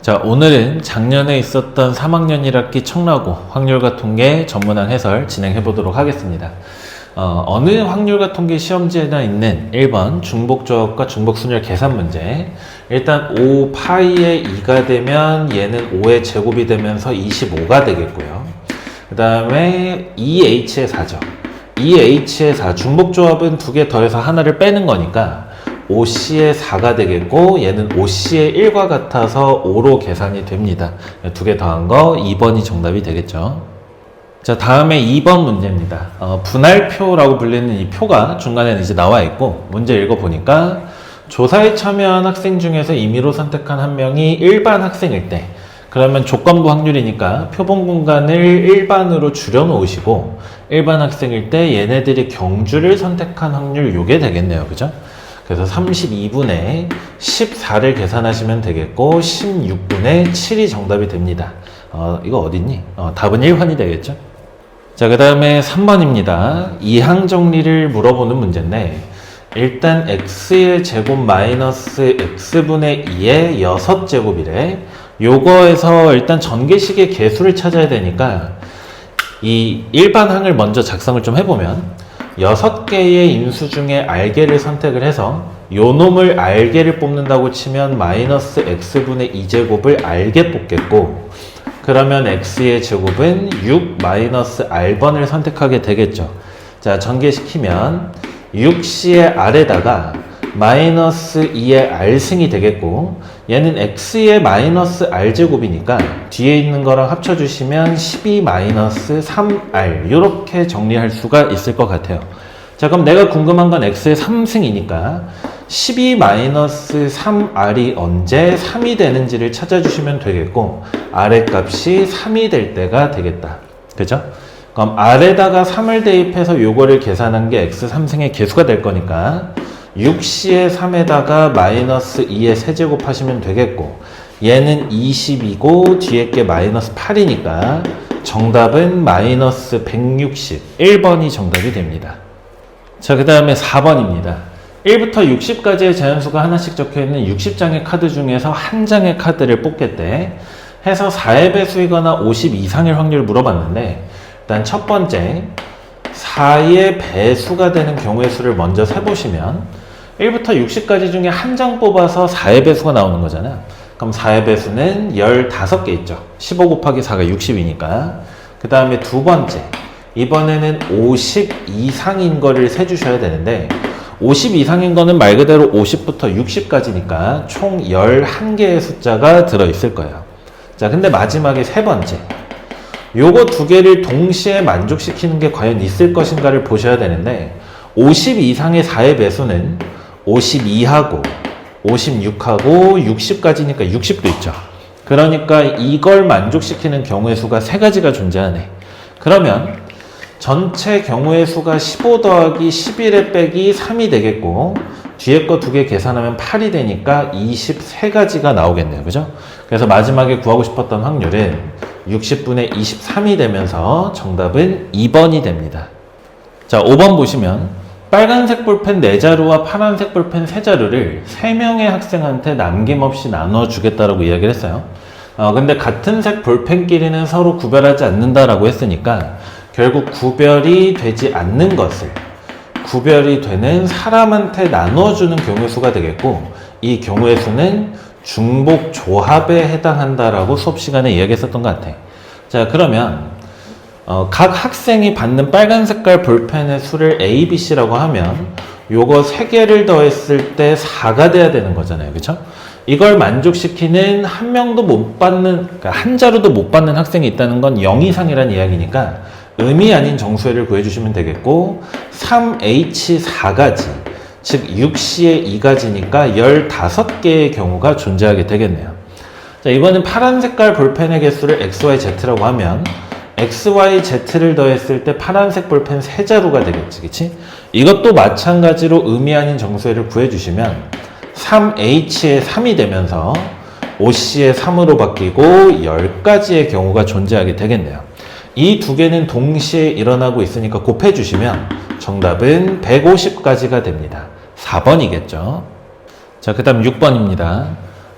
자, 오늘은 작년에 있었던 3학년 1학기 청라고 확률과 통계 전문항 해설 진행해 보도록 하겠습니다. 어느 확률과 통계 시험지에나 있는 1번 중복조합과 중복순열 계산 문제. 일단 5파이의 2가 되면 얘는 5의 제곱이 되면서 25가 되겠고요. 그 다음에 2h의 4죠. 2h의 4 중복조합은 두 개 더해서 하나를 빼는 거니까 5c의 4가 되겠고 얘는 5c의 1과 같아서 5로 계산이 됩니다. 두 개 더한 거 2번이 정답이 되겠죠. 자, 다음에 2번 문제입니다. 분할표라고 불리는 이 표가 중간에 이제 나와 있고 문제 읽어보니까 조사에 참여한 학생 중에서 임의로 선택한 한 명이 일반 학생일 때 그러면 조건부 확률이니까 표본 공간을 일반으로 줄여 놓으시고 일반 학생일 때 얘네들이 경주를 선택한 확률 요게 되겠네요. 그죠? 그래서 32분의 14를 계산하시면 되겠고 16분의 7이 정답이 됩니다. 이거 어딨니? 답은 1번이 되겠죠? 자, 그 다음에 3번입니다. 이항 정리를 물어보는 문제인데 일단 x의 제곱 마이너스 x분의 2의 6제곱이래. 요거에서 일단 전개식의 개수를 찾아야 되니까 이 일반항을 먼저 작성을 좀 해보면 6개의 인수 중에 알개를 선택을 해서 요 놈을 알개를 뽑는다고 치면 마이너스 x분의 2제곱을 알개 뽑겠고 그러면 x의 제곱은 6 마이너스 r번을 선택하게 되겠죠. 자, 전개시키면 6c의 r에다가 마이너스 2의 r승이 되겠고 얘는 x의 마이너스 r제곱이니까 뒤에 있는 거랑 합쳐주시면 12 마이너스 3r 이렇게 정리할 수가 있을 것 같아요. 자, 그럼 내가 궁금한 건 x의 3승이니까 12 마이너스 3r이 언제 3이 되는지를 찾아주시면 되겠고 r의 값이 3이 될 때가 되겠다. 그죠? 그럼 r에다가 3을 대입해서 요거를 계산한 게 x 3승의 개수가 될 거니까 6c의 3에다가 마이너스 2의 세제곱 하시면 되겠고 얘는 20이고 뒤에 게 마이너스 8이니까 정답은 마이너스 160 1번이 정답이 됩니다. 자, 그 다음에 4번입니다. 1부터 60까지의 자연수가 하나씩 적혀있는 60장의 카드 중에서 한 장의 카드를 뽑겠대 해서 4의 배수이거나 50 이상일 확률을 물어봤는데 일단 첫 번째 4의 배수가 되는 경우의 수를 먼저 세보시면 1부터 60까지 중에 한 장 뽑아서 4의 배수가 나오는 거잖아요. 그럼 4의 배수는 15개 있죠. 15 곱하기 4가 60이니까. 그 다음에 두 번째. 이번에는 50 이상인 거를 세주셔야 되는데 50 이상인 거는 말 그대로 50부터 60까지니까 총 11개의 숫자가 들어있을 거예요. 자, 근데 마지막에 세 번째. 요거 두 개를 동시에 만족시키는 게 과연 있을 것인가를 보셔야 되는데 50 이상의 4의 배수는 52하고 56하고 60까지니까 60도 있죠. 그러니까 이걸 만족시키는 경우의 수가 세 가지가 존재하네. 그러면 전체 경우의 수가 15 더하기 11의 빼기 3이 되겠고 뒤에 거 두 개 계산하면 8이 되니까 23가지가 나오겠네요. 그죠? 그래서 마지막에 구하고 싶었던 확률은 60분의 23이 되면서 정답은 2번이 됩니다. 자, 5번 보시면 빨간색 볼펜 4자루와 파란색 볼펜 3자루를 3명의 학생한테 남김없이 나눠주겠다라고 이야기를 했어요. 근데 같은 색 볼펜끼리는 서로 구별하지 않는다라고 했으니까 결국 구별이 되지 않는 것을 구별이 되는 사람한테 나눠주는 경우의 수가 되겠고 이 경우의 수는 중복 조합에 해당한다라고 수업 시간에 이야기했었던 것 같아. 자, 그러면 각 학생이 받는 빨간 색깔 볼펜의 수를 A, B, C라고 하면 요거 3개를 더했을 때 4가 돼야 되는 거잖아요. 그쵸? 이걸 만족시키는 한 명도 못 받는, 그러니까 한 자루도 못 받는 학생이 있다는 건 0 이상이라는 이야기니까 의미 아닌 정수회를 구해주시면 되겠고 3H 4가지, 즉 6C의 2가지니까 15개의 경우가 존재하게 되겠네요. 자, 이번엔 파란 색깔 볼펜의 개수를 XYZ라고 하면 XYZ를 더했을 때 파란색 볼펜 3자루가 되겠지, 그치? 이것도 마찬가지로 의미 아닌 정수회를 구해주시면 3H의 3이 되면서 5C의 3으로 바뀌고 10가지의 경우가 존재하게 되겠네요. 이 두 개는 동시에 일어나고 있으니까 곱해주시면 정답은 150가지가 됩니다. 4번이겠죠. 자, 그 다음 6번입니다.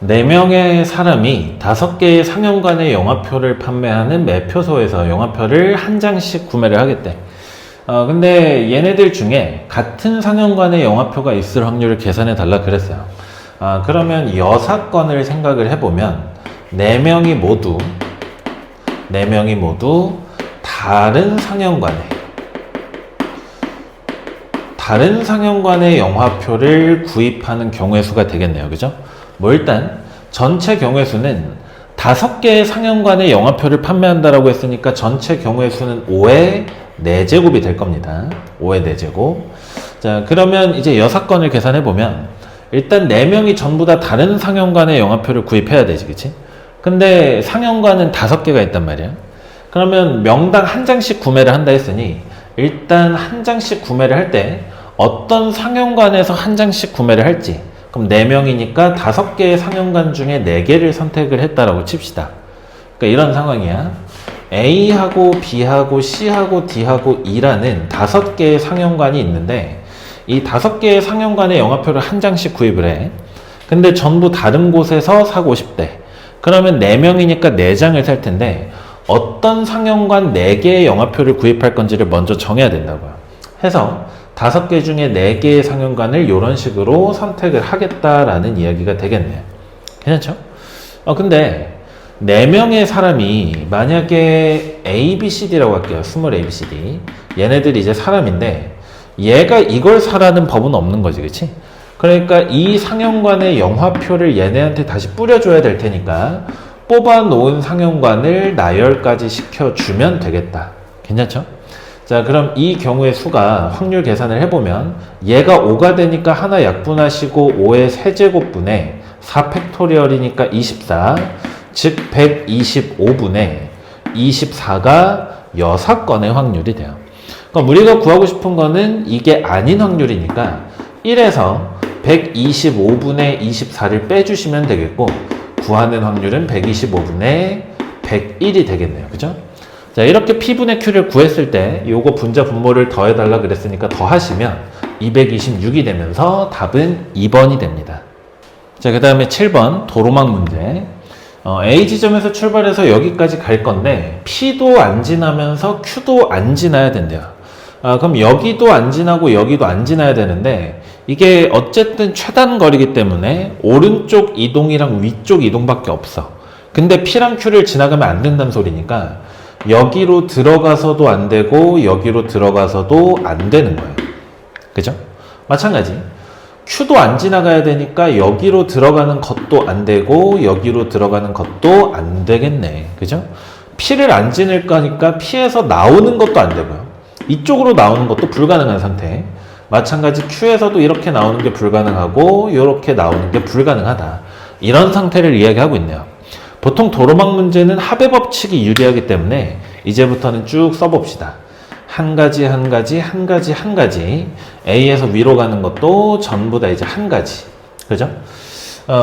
4명의 사람이 5개의 상영관의 영화표를 판매하는 매표소에서 영화표를 한 장씩 구매를 하겠대. 근데 얘네들 중에 같은 상영관의 영화표가 있을 확률을 계산해 달라 그랬어요. 그러면 6건을 생각을 해보면 4명이 모두 다른 상영관의 영화표를 구입하는 경우의 수가 되겠네요. 그죠? 뭐 일단 전체 경우의 수는 5개의 상영관의 영화표를 판매한다라고 했으니까 전체 경우의 수는 5의 4제곱이 될 겁니다. 5의 4제곱. 자, 그러면 이제 6건을 계산해 보면 일단 4명이 전부 다 다른 상영관의 영화표를 구입해야 되지, 그치? 근데 상영관은 5개가 있단 말이야. 그러면 명당 한 장씩 구매를 한다 했으니 일단 한 장씩 구매를 할 때 어떤 상영관에서 한 장씩 구매를 할지, 그럼 4명이니까 5개의 상영관 중에 4개를 선택을 했다라고 칩시다. 그러니까 이런 상황이야. A하고 B하고 C하고 D하고 E라는 5개의 상영관이 있는데 이 5개의 상영관의 영화표를 한 장씩 구입을 해. 근데 전부 다른 곳에서 사고 싶대. 그러면 4명이니까 4장을 살 텐데 어떤 상영관 4개의 영화표를 구입할 건지를 먼저 정해야 된다고요. 해서 5개 중에 4개의 상영관을 이런 식으로 선택을 하겠다라는 이야기가 되겠네요. 괜찮죠? 근데 4명의 사람이 만약에 A, B, C, D라고 할게요. 스몰 A, B, C, D. 얘네들이 이제 사람인데 얘가 이걸 사라는 법은 없는 거지, 그치? 그러니까 이 상영관의 영화표를 얘네한테 다시 뿌려줘야 될 테니까 뽑아놓은 상영관을 나열까지 시켜주면 되겠다. 괜찮죠? 자, 그럼 이 경우의 수가 확률 계산을 해보면 얘가 5가 되니까 하나 약분하시고 5의 세제곱분에 4팩토리얼이니까 24, 즉 125분의 24가 6건의 확률이 돼요. 그럼 우리가 구하고 싶은 거는 이게 아닌 확률이니까 1에서 125분의 24를 빼주시면 되겠고 구하는 확률은 125분의 101이 되겠네요. 그죠? 자, 이렇게 P분의 Q를 구했을 때 요거 분자 분모를 더해달라 그랬으니까 더하시면 226이 되면서 답은 2번이 됩니다. 자, 그 다음에 7번 도로망 문제. A 지점에서 출발해서 여기까지 갈 건데 P도 안 지나면서 Q도 안 지나야 된대요. 그럼 여기도 안 지나고 여기도 안 지나야 되는데 이게 어쨌든 최단 거리이기 때문에 오른쪽 이동이랑 위쪽 이동밖에 없어. 근데 P랑 Q를 지나가면 안 된다는 소리니까 여기로 들어가서도 안 되고 여기로 들어가서도 안 되는 거예요. 그죠? 마찬가지. Q도 안 지나가야 되니까 여기로 들어가는 것도 안 되고 여기로 들어가는 것도 안 되겠네. 그죠? P를 안 지날 거니까 P에서 나오는 것도 안 되고요. 이쪽으로 나오는 것도 불가능한 상태. 마찬가지 Q에서도 이렇게 나오는 게 불가능하고 이렇게 나오는 게 불가능하다. 이런 상태를 이야기하고 있네요. 보통 도로망 문제는 합의 법칙이 유리하기 때문에 이제부터는 쭉 써봅시다. 한 가지 A에서 위로 가는 것도 전부 다 이제 한 가지. 그죠?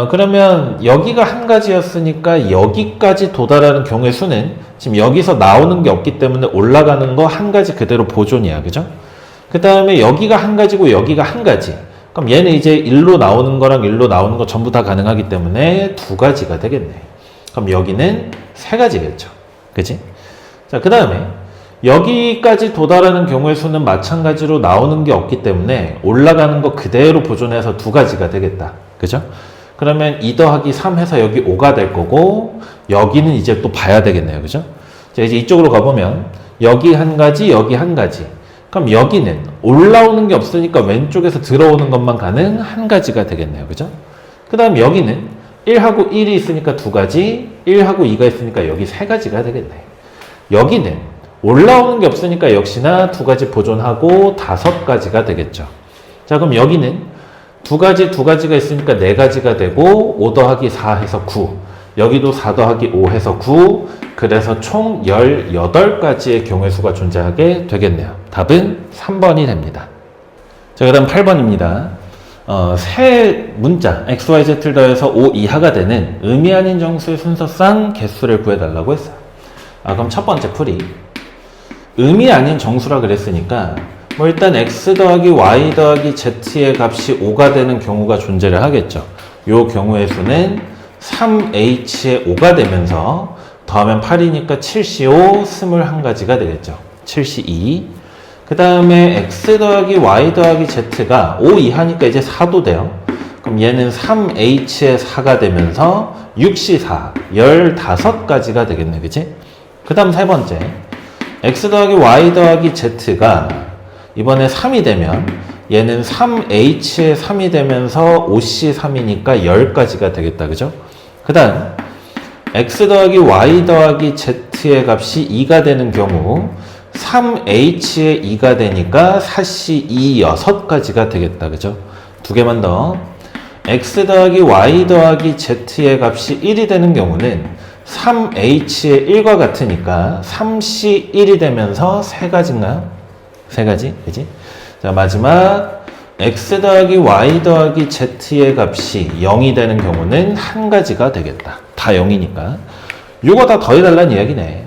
그러면 여기가 한 가지였으니까 여기까지 도달하는 경우의 수는 지금 여기서 나오는 게 없기 때문에 올라가는 거 한 가지 그대로 보존이야. 그죠? 그 다음에 여기가 한 가지고 여기가 한 가지. 그럼 얘는 이제 일로 나오는 거랑 일로 나오는 거 전부 다 가능하기 때문에 2가지가 되겠네. 그럼 여기는 3가지겠죠. 그치? 자, 그 다음에 여기까지 도달하는 경우의 수는 마찬가지로 나오는 게 없기 때문에 올라가는 거 그대로 보존해서 2가지가 되겠다. 그죠? 그러면 2 더하기 3 해서 여기 5가 될 거고 여기는 이제 또 봐야 되겠네요. 그죠? 자, 이제 이쪽으로 가보면 여기 한 가지, 여기 한 가지. 그럼 여기는 올라오는 게 없으니까 왼쪽에서 들어오는 것만 가는 한 가지가 되겠네요. 그죠? 그 다음 여기는 1하고 1이 있으니까 2가지, 1하고 2가 있으니까 여기 3가지가 되겠네. 여기는 올라오는 게 없으니까 역시나 2가지 보존하고 5가지가 되겠죠. 자, 그럼 여기는 2가지가 있으니까 4가지가 되고 5 더하기 4 해서 9. 여기도 4 더하기 5 해서 9. 그래서 총 18가지의 경우의 수가 존재하게 되겠네요. 답은 3번이 됩니다. 자, 그 다음 8번입니다. 세 문자 XYZ를 더해서 5 이하가 되는 의미 아닌 정수의 순서상 개수를 구해달라고 했어요. 그럼 첫 번째 풀이. 의미 아닌 정수라 그랬으니까 뭐 일단 X 더하기 Y 더하기 Z의 값이 5가 되는 경우가 존재를 하겠죠. 요 경우의 수는 3h의 5가 되면서 더하면 8이니까 7c5 21가지가 되겠죠. 7c2. 그 다음에 x 더하기 y 더하기 z가 5 이하니까 이제 4도 돼요. 그럼 얘는 3h의 4가 되면서 6c4 15가지가 되겠네. 그치? 그 다음 세 번째 x 더하기 y 더하기 z가 이번에 3이 되면 얘는 3h의 3이 되면서 5c3이니까 10가지가 되겠다. 그죠? 그 다음 x 더하기 y 더하기 z의 값이 2가 되는 경우 3h의 2가 되니까 4c2 6가지가 되겠다. 그죠? 두 개만 더. x 더하기 y 더하기 z의 값이 1이 되는 경우는 3h의 1과 같으니까 3c1이 되면서 3가지인가요? 3가지? 그지? 자, 마지막 x 더하기 y 더하기 z의 값이 0이 되는 경우는 1가지가 되겠다. 다 0이니까. 요거 다 더해달라는 이야기네.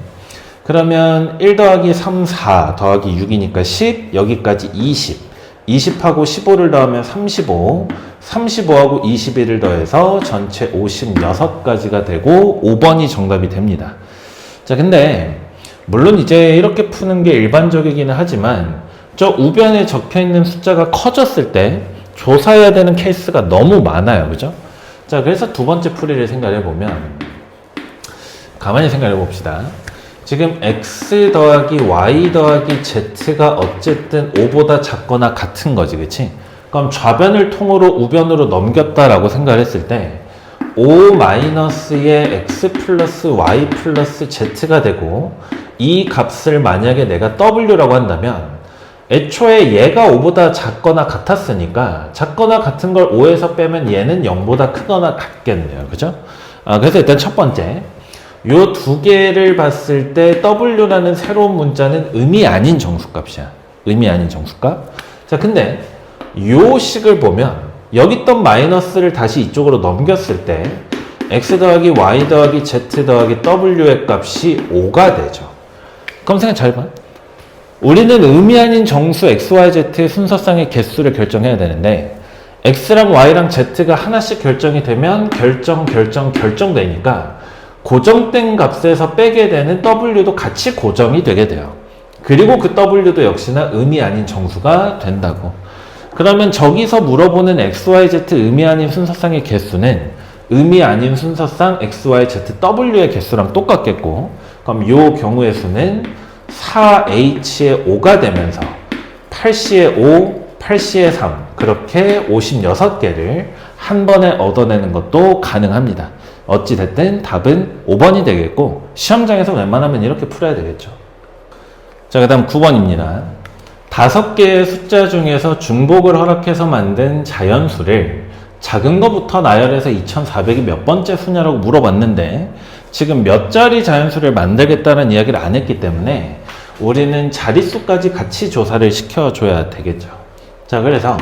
그러면 1 더하기 3, 4 더하기 6이니까 10, 여기까지 20. 20하고 15를 더하면 35, 35하고 21을 더해서 전체 56가지가 되고 5번이 정답이 됩니다. 자, 근데 물론 이제 이렇게 푸는 게 일반적이기는 하지만 저 우변에 적혀 있는 숫자가 커졌을 때 조사해야 되는 케이스가 너무 많아요. 그죠? 자, 그래서 두 번째 풀이를 생각해 보면 가만히 생각해 봅시다. 지금 x 더하기 y 더하기 z가 어쨌든 5보다 작거나 같은 거지. 그치? 그럼 좌변을 통으로 우변으로 넘겼다라고 생각을 했을 때 5-의 x 플러스 y 플러스 z가 되고 이 값을 만약에 내가 w라고 한다면 애초에 얘가 5보다 작거나 같았으니까 작거나 같은 걸 5에서 빼면 얘는 0보다 크거나 같겠네요. 그죠? 그래서 일단 첫 번째 요 두 개를 봤을 때 w라는 새로운 문자는 의미 아닌 정수값이야. 의미 아닌 정수값. 자, 근데 요 식을 보면 여기 있던 마이너스를 다시 이쪽으로 넘겼을 때 x 더하기 y 더하기 z 더하기 w의 값이 5가 되죠. 그럼 생각 잘 봐. 우리는 의미 아닌 정수 x, y, z의 순서상의 개수를 결정해야 되는데 x랑 y랑 z가 하나씩 결정이 되면 결정되니까 고정된 값에서 빼게 되는 w도 같이 고정이 되게 돼요. 그리고 그 w도 역시나 의미 아닌 정수가 된다고. 그러면 저기서 물어보는 x, y, z 의미 아닌 순서상의 개수는 의미 아닌 순서상 x, y, z, w의 개수랑 똑같겠고, 그럼 이 경우의 수는 4h의 5가 되면서 8c의 5, 8c의 3 그렇게 56개를 한 번에 얻어내는 것도 가능합니다. 어찌됐든 답은 5번이 되겠고 시험장에서 웬만하면 이렇게 풀어야 되겠죠. 자, 그 다음 9번입니다. 5개의 숫자 중에서 중복을 허락해서 만든 자연수를 작은 거부터 나열해서 2400이 몇 번째 수냐라고 물어봤는데 지금 몇 자리 자연수를 만들겠다는 이야기를 안 했기 때문에 우리는 자릿수까지 같이 조사를 시켜줘야 되겠죠. 자, 그래서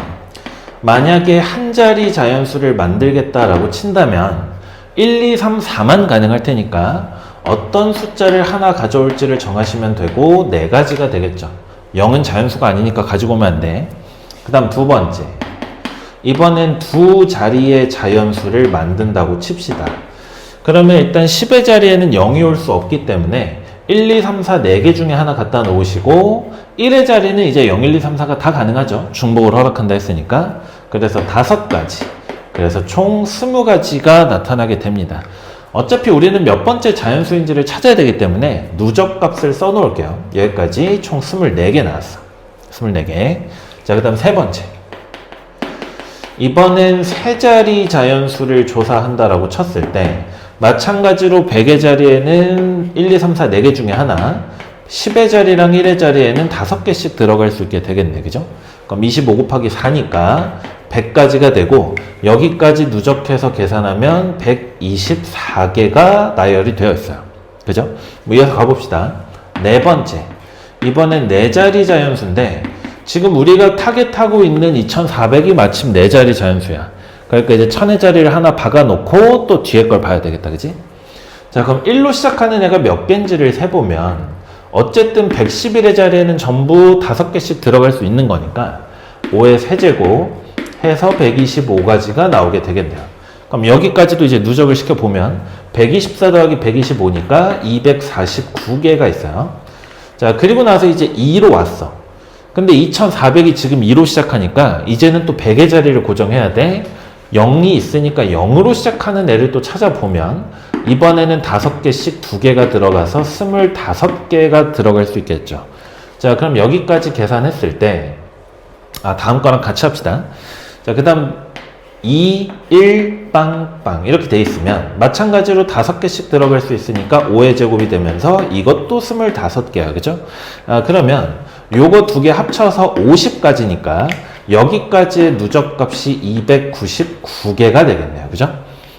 만약에 한 자리 자연수를 만들겠다라고 친다면 1, 2, 3, 4만 가능할 테니까 어떤 숫자를 하나 가져올지를 정하시면 되고 4가지가 되겠죠. 0은 자연수가 아니니까 가지고 오면 안 돼. 그 다음 두 번째, 이번엔 두 자리의 자연수를 만든다고 칩시다. 그러면 일단 10의 자리에는 0이 올 수 없기 때문에 1, 2, 3, 4 4개 중에 하나 갖다 놓으시고 1의 자리는 이제 0, 1, 2, 3, 4가 다 가능하죠. 중복을 허락한다 했으니까. 그래서 5가지. 그래서 총 20가지가 나타나게 됩니다. 어차피 우리는 몇 번째 자연수인지를 찾아야 되기 때문에 누적값을 써놓을게요. 여기까지 총 24개 나왔어. 24개. 자, 그 다음 세 번째. 이번엔 세 자리 자연수를 조사한다라고 쳤을 때 마찬가지로 100의 자리에는 1, 2, 3, 4, 4개 중에 하나, 10의 자리랑 1의 자리에는 5개씩 들어갈 수 있게 되겠네. 그죠? 그럼 25 곱하기 4니까 100가지가 되고 여기까지 누적해서 계산하면 124개가 나열이 되어 있어요. 그죠? 뭐 이어서 가봅시다. 네 번째. 이번엔 4자리 자연수인데 지금 우리가 타겟하고 있는 2400이 마침 4자리 자연수야. 그러니까 이제 1000의 자리를 하나 박아놓고 또 뒤에 걸 봐야 되겠다. 그지? 자, 그럼 1로 시작하는 애가 몇 개인지를 세보면 어쨌든 111의 자리에는 전부 5개씩 들어갈 수 있는 거니까 5의 세제곱 해서 125가지가 나오게 되겠네요. 그럼 여기까지도 이제 누적을 시켜보면 124 더하기 125니까 249개가 있어요. 자, 그리고 나서 이제 2로 왔어. 근데 2400이 지금 2로 시작하니까 이제는 또 100의 자리를 고정해야 돼. 0이 있으니까 0으로 시작하는 애를 또 찾아보면 이번에는 5개씩 2개가 들어가서 25개가 들어갈 수 있겠죠. 자, 그럼 여기까지 계산했을 때 다음 거랑 같이 합시다. 자, 그 다음 2, 1, 빵빵 이렇게 돼 있으면 마찬가지로 5개씩 들어갈 수 있으니까 5의 제곱이 되면서 이것도 25개야. 그죠? 그러면 요거 2개 합쳐서 50까지니까 여기까지의 누적값이 299개가 되겠네요. 그죠?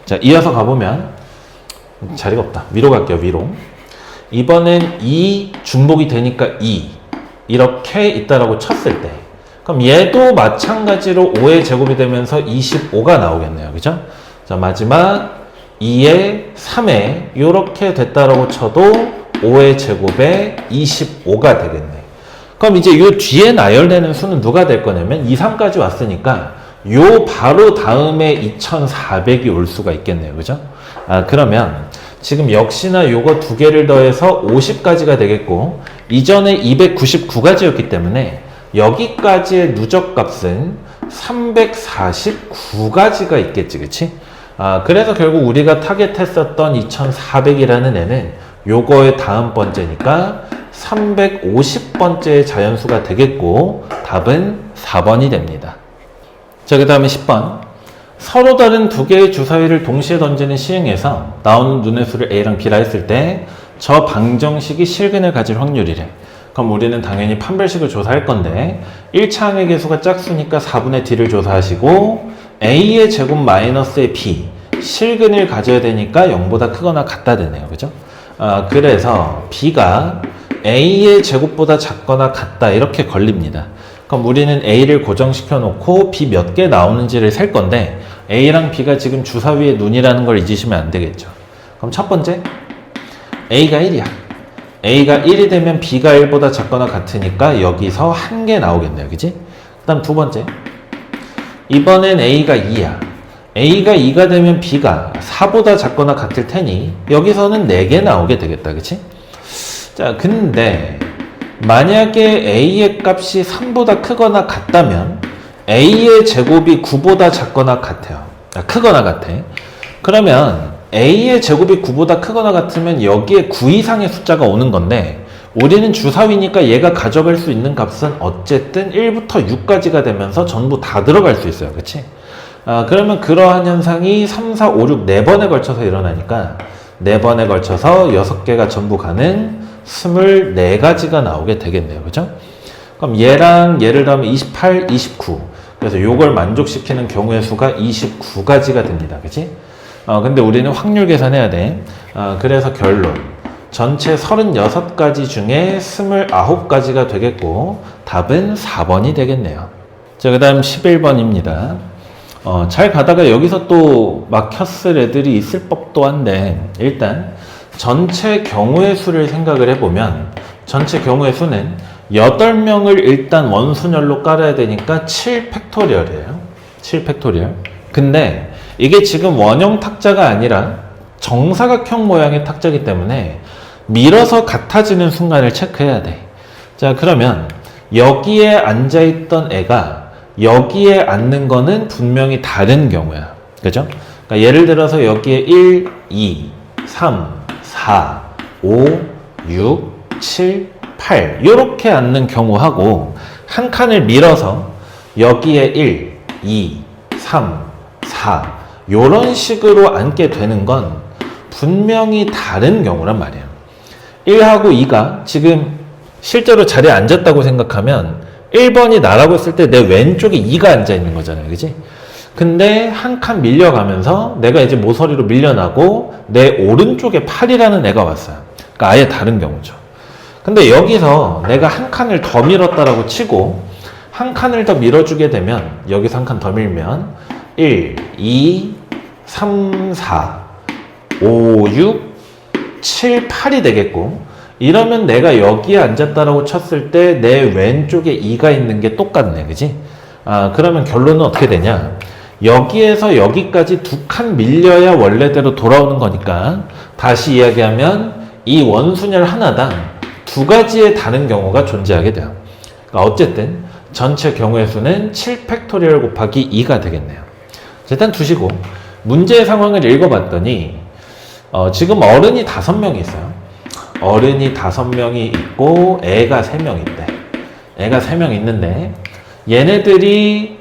자, 이어서 가보면 자리가 없다. 위로 갈게요. 위로. 이번엔 2 중복이 되니까 2 이렇게 있다라고 쳤을 때 그럼 얘도 마찬가지로 5의 제곱이 되면서 25가 나오겠네요. 그죠? 자, 마지막 2에 3에 이렇게 됐다라고 쳐도 5의 제곱에 25가 되겠네. 그럼 이제 요 뒤에 나열되는 수는 누가 될 거냐면 2, 3까지 왔으니까 요 바로 다음에 2400이 올 수가 있겠네요. 그죠? 그러면 지금 역시나 요거 2개를 더해서 50까지가 되겠고 이전에 299가지였기 때문에 여기까지의 누적값은 349가지가 있겠지. 그치? 그래서 결국 우리가 타겟했었던 2400이라는 애는 요거의 다음 번째니까 350번째의 자연수가 되겠고 답은 4번이 됩니다. 자, 그 다음에 10번. 서로 다른 2개의 주사위를 동시에 던지는 시행에서 나오는 눈의 수를 A랑 B라 했을 때 저 방정식이 실근을 가질 확률이래. 그럼 우리는 당연히 판별식을 조사할 건데 1차 항의 개수가 짝수니까 4분의 D를 조사하시고 A의 제곱 마이너스의 B 실근을 가져야 되니까 0보다 크거나 같다 되네요. 그죠? 그래서 B가 A의 제곱보다 작거나 같다 이렇게 걸립니다. 그럼 우리는 A를 고정시켜 놓고 B 몇 개 나오는지를 셀 건데 A랑 B가 지금 주사위의 눈이라는 걸 잊으시면 안 되겠죠. 그럼 첫 번째 A가 1이야. A가 1이 되면 B가 1보다 작거나 같으니까 여기서 1개 나오겠네요. 그지? 그 다음 두 번째 이번엔 A가 2야. A가 2가 되면 B가 4보다 작거나 같을 테니 여기서는 4개 나오게 되겠다. 그치? 자, 근데 만약에 A의 값이 3보다 크거나 같다면 A의 제곱이 9보다 작거나 같아요. 크거나 같아. 그러면 A의 제곱이 9보다 크거나 같으면 여기에 9 이상의 숫자가 오는 건데 우리는 주사위니까 얘가 가져갈 수 있는 값은 어쨌든 1부터 6까지가 되면서 전부 다 들어갈 수 있어요. 그치? 그러면 그러한 현상이 3, 4, 5, 6, 4번에 걸쳐서 일어나니까 4번에 걸쳐서 6개가 전부 가는 24가지가 나오게 되겠네요. 그죠? 그럼 얘랑 얘를 더하면 28, 29. 그래서 요걸 만족시키는 경우의 수가 29가지가 됩니다. 그치? 근데 우리는 확률 계산해야 돼. 그래서 결론. 전체 36가지 중에 29가지가 되겠고, 답은 4번이 되겠네요. 자, 그 다음 11번입니다. 잘 가다가 여기서 또 막혔을 애들이 있을 법도 한데, 일단, 전체 경우의 수를 생각을 해보면, 전체 경우의 수는 8명을 일단 원순열로 깔아야 되니까 7팩토리얼이에요. 7팩토리얼. 근데, 이게 지금 원형 탁자가 아니라 정사각형 모양의 탁자이기 때문에 밀어서 같아지는 순간을 체크해야 돼. 자, 그러면 여기에 앉아있던 애가 여기에 앉는 거는 분명히 다른 경우야. 그죠? 그러니까 예를 들어서 여기에 1, 2, 3, 4, 5, 6, 7, 8 이렇게 앉는 경우하고 한 칸을 밀어서 여기에 1, 2, 3, 4 요런 식으로 앉게 되는 건 분명히 다른 경우란 말이에요. 1하고 2가 지금 실제로 자리에 앉았다고 생각하면 1번이 나라고 했을 때 내 왼쪽에 2가 앉아 있는 거잖아요. 그지? 근데 한 칸 밀려가면서 내가 이제 모서리로 밀려나고 내 오른쪽에 8이라는 애가 왔어요. 그러니까 아예 다른 경우죠. 근데 여기서 내가 한 칸을 더 밀었다라고 치고 한 칸을 더 밀어주게 되면 여기서 한 칸 더 밀면 1, 2, 3, 4, 5, 6, 7, 8이 되겠고 이러면 내가 여기에 앉았다라고 쳤을 때 내 왼쪽에 2가 있는 게 똑같네. 그지? 그러면 결론은 어떻게 되냐? 여기에서 여기까지 두 칸 밀려야 원래대로 돌아오는 거니까 다시 이야기하면 이 원순열 하나당 두 가지의 다른 경우가 존재하게 돼요. 그러니까 어쨌든 전체 경우의 수는 7팩토리얼 곱하기 2가 되겠네요. 일단 두시고 문제의 상황을 읽어봤더니 지금 어른이 5명이 있어요. 어른이 5명이 있고 애가 3명 있대. 애가 3명 있는데 얘네들이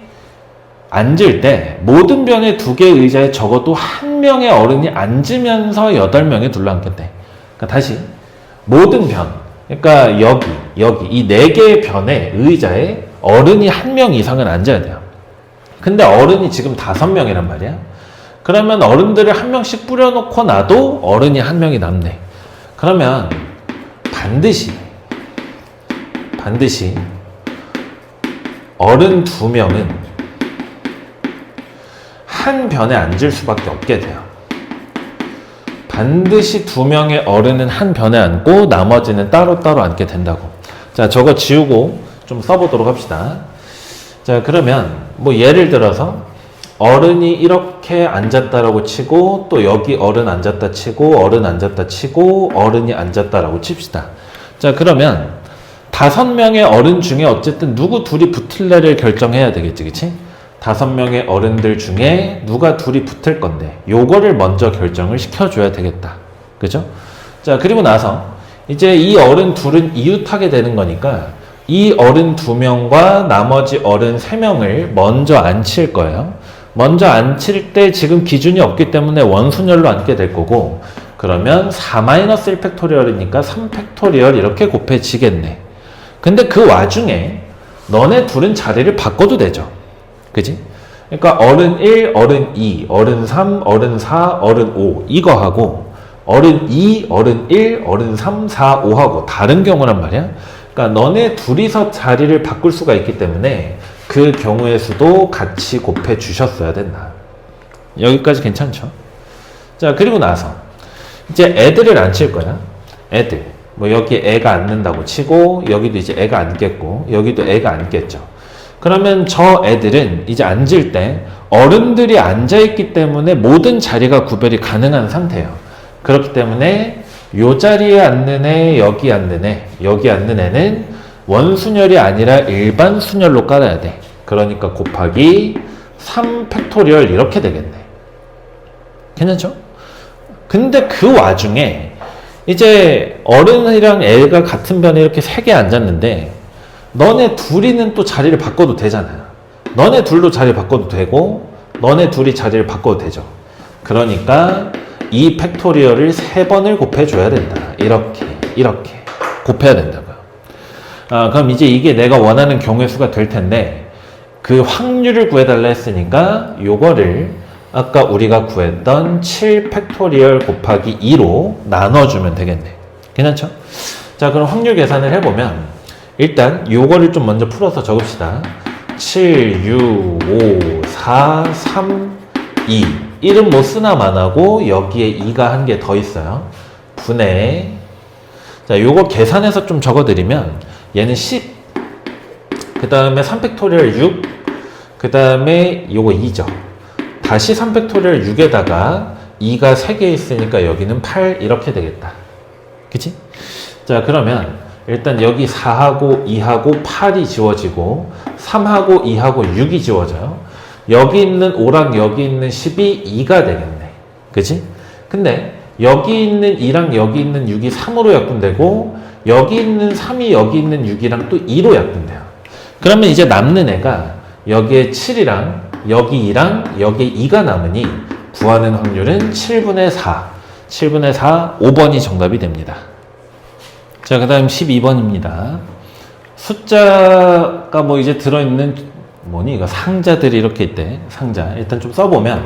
앉을 때 모든 변의 2개의 의자에 적어도 1명의 어른이 앉으면서 8명이 둘러앉겠대. 그러니까 다시 모든 변, 그러니까 여기 이 4개의 변의 의자에 어른이 1명 이상은 앉아야 돼요. 근데 어른이 지금 5명이란 말이야. 그러면 어른들을 1명씩 뿌려놓고 놔도 어른이 1명이 남네. 그러면 반드시 어른 2명은 한 변에 앉을 수밖에 없게 돼요. 반드시 2명의 어른은 한 변에 앉고 나머지는 따로따로 앉게 된다고. 자, 저거 지우고 좀 써보도록 합시다. 자, 그러면 뭐 예를 들어서 어른이 이렇게 앉았다라고 치고 또 여기 어른 앉았다 치고 어른 앉았다 치고 어른이 앉았다라고 칩시다. 자, 그러면 5명의 어른 중에 어쨌든 누구 둘이 붙을래를 결정해야 되겠지, 그치? 5명의 어른들 중에 누가 둘이 붙을 건데 요거를 먼저 결정을 시켜줘야 되겠다. 그죠? 자, 그리고 나서 이제 이 어른 둘은 이웃하게 되는 거니까 이 어른 2명과 나머지 어른 3명을 먼저 앉힐 거예요. 먼저 앉힐 때 지금 기준이 없기 때문에 원순열로 앉게 될 거고, 그러면 4-1팩토리얼이니까 3팩토리얼 이렇게 곱해지겠네. 근데 그 와중에 너네 둘은 자리를 바꿔도 되죠. 그지? 그러니까 어른 1, 어른 2, 어른 3, 어른 4, 어른 5 이거 하고 어른 2, 어른 1, 어른 3, 4, 5하고 다른 경우란 말이야. 그러니까 너네 둘이서 자리를 바꿀 수가 있기 때문에 그 경우의 수도 같이 곱해 주셨어야 된다. 여기까지 괜찮죠? 자, 그리고 나서 이제 애들을 앉힐 거야. 애들. 뭐 여기 애가 앉는다고 치고 여기도 이제 애가 앉겠고 여기도 애가 앉겠죠. 그러면 저 애들은 이제 앉을 때 어른들이 앉아있기 때문에 모든 자리가 구별이 가능한 상태예요. 그렇기 때문에 요 자리에 앉는 애, 여기 앉는 애, 여기 앉는 애는 원순열이 아니라 일반 순열로 깔아야 돼. 그러니까 곱하기 3팩토리얼 이렇게 되겠네. 괜찮죠? 근데 그 와중에 이제 어른이랑 애가 같은 변에 이렇게 3개 앉았는데 너네 둘이는 또 자리를 바꿔도 되잖아요. 너네 둘도 자리를 바꿔도 되고 너네 둘이 자리를 바꿔도 되죠. 그러니까 이 팩토리얼을 3번을 곱해줘야 된다. 이렇게 곱해야 된다고요. 그럼 이제 이게 내가 원하는 경우의 수가 될 텐데 그 확률을 구해달라 했으니까 요거를 아까 우리가 구했던 7팩토리얼 곱하기 2로 나눠주면 되겠네. 괜찮죠? 자, 그럼 확률 계산을 해보면 일단 요거를 좀 먼저 풀어서 적읍시다. 7, 6, 5, 4, 3, 2 1은 뭐 쓰나 마나고 여기에 2가 한 개 더 있어요. 분의 자, 요거 계산해서 좀 적어드리면 얘는 10 그 다음에 3팩토리얼 6 그 다음에 요거 2죠. 다시 3팩토리얼 6에다가 2가 3개 있으니까 여기는 8 이렇게 되겠다. 그치? 자, 그러면 일단 여기 4하고 2하고 8이 지워지고 3하고 2하고 6이 지워져요. 여기 있는 5랑 여기 있는 10이 2가 되겠네. 그치? 근데 여기 있는 2랑 여기 있는 6이 3으로 약분되고 여기 있는 3이 여기 있는 6이랑 또 2로 약분돼요. 그러면 이제 남는 애가 여기에 7이랑 여기 2랑 여기 2가 남으니 구하는 확률은 7분의 4 7분의 4 5번이 정답이 됩니다. 자, 그 다음 12번입니다. 숫자가 뭐 이제 들어있는 뭐니 이거 상자들이 이렇게 있대. 상자 일단 좀 써보면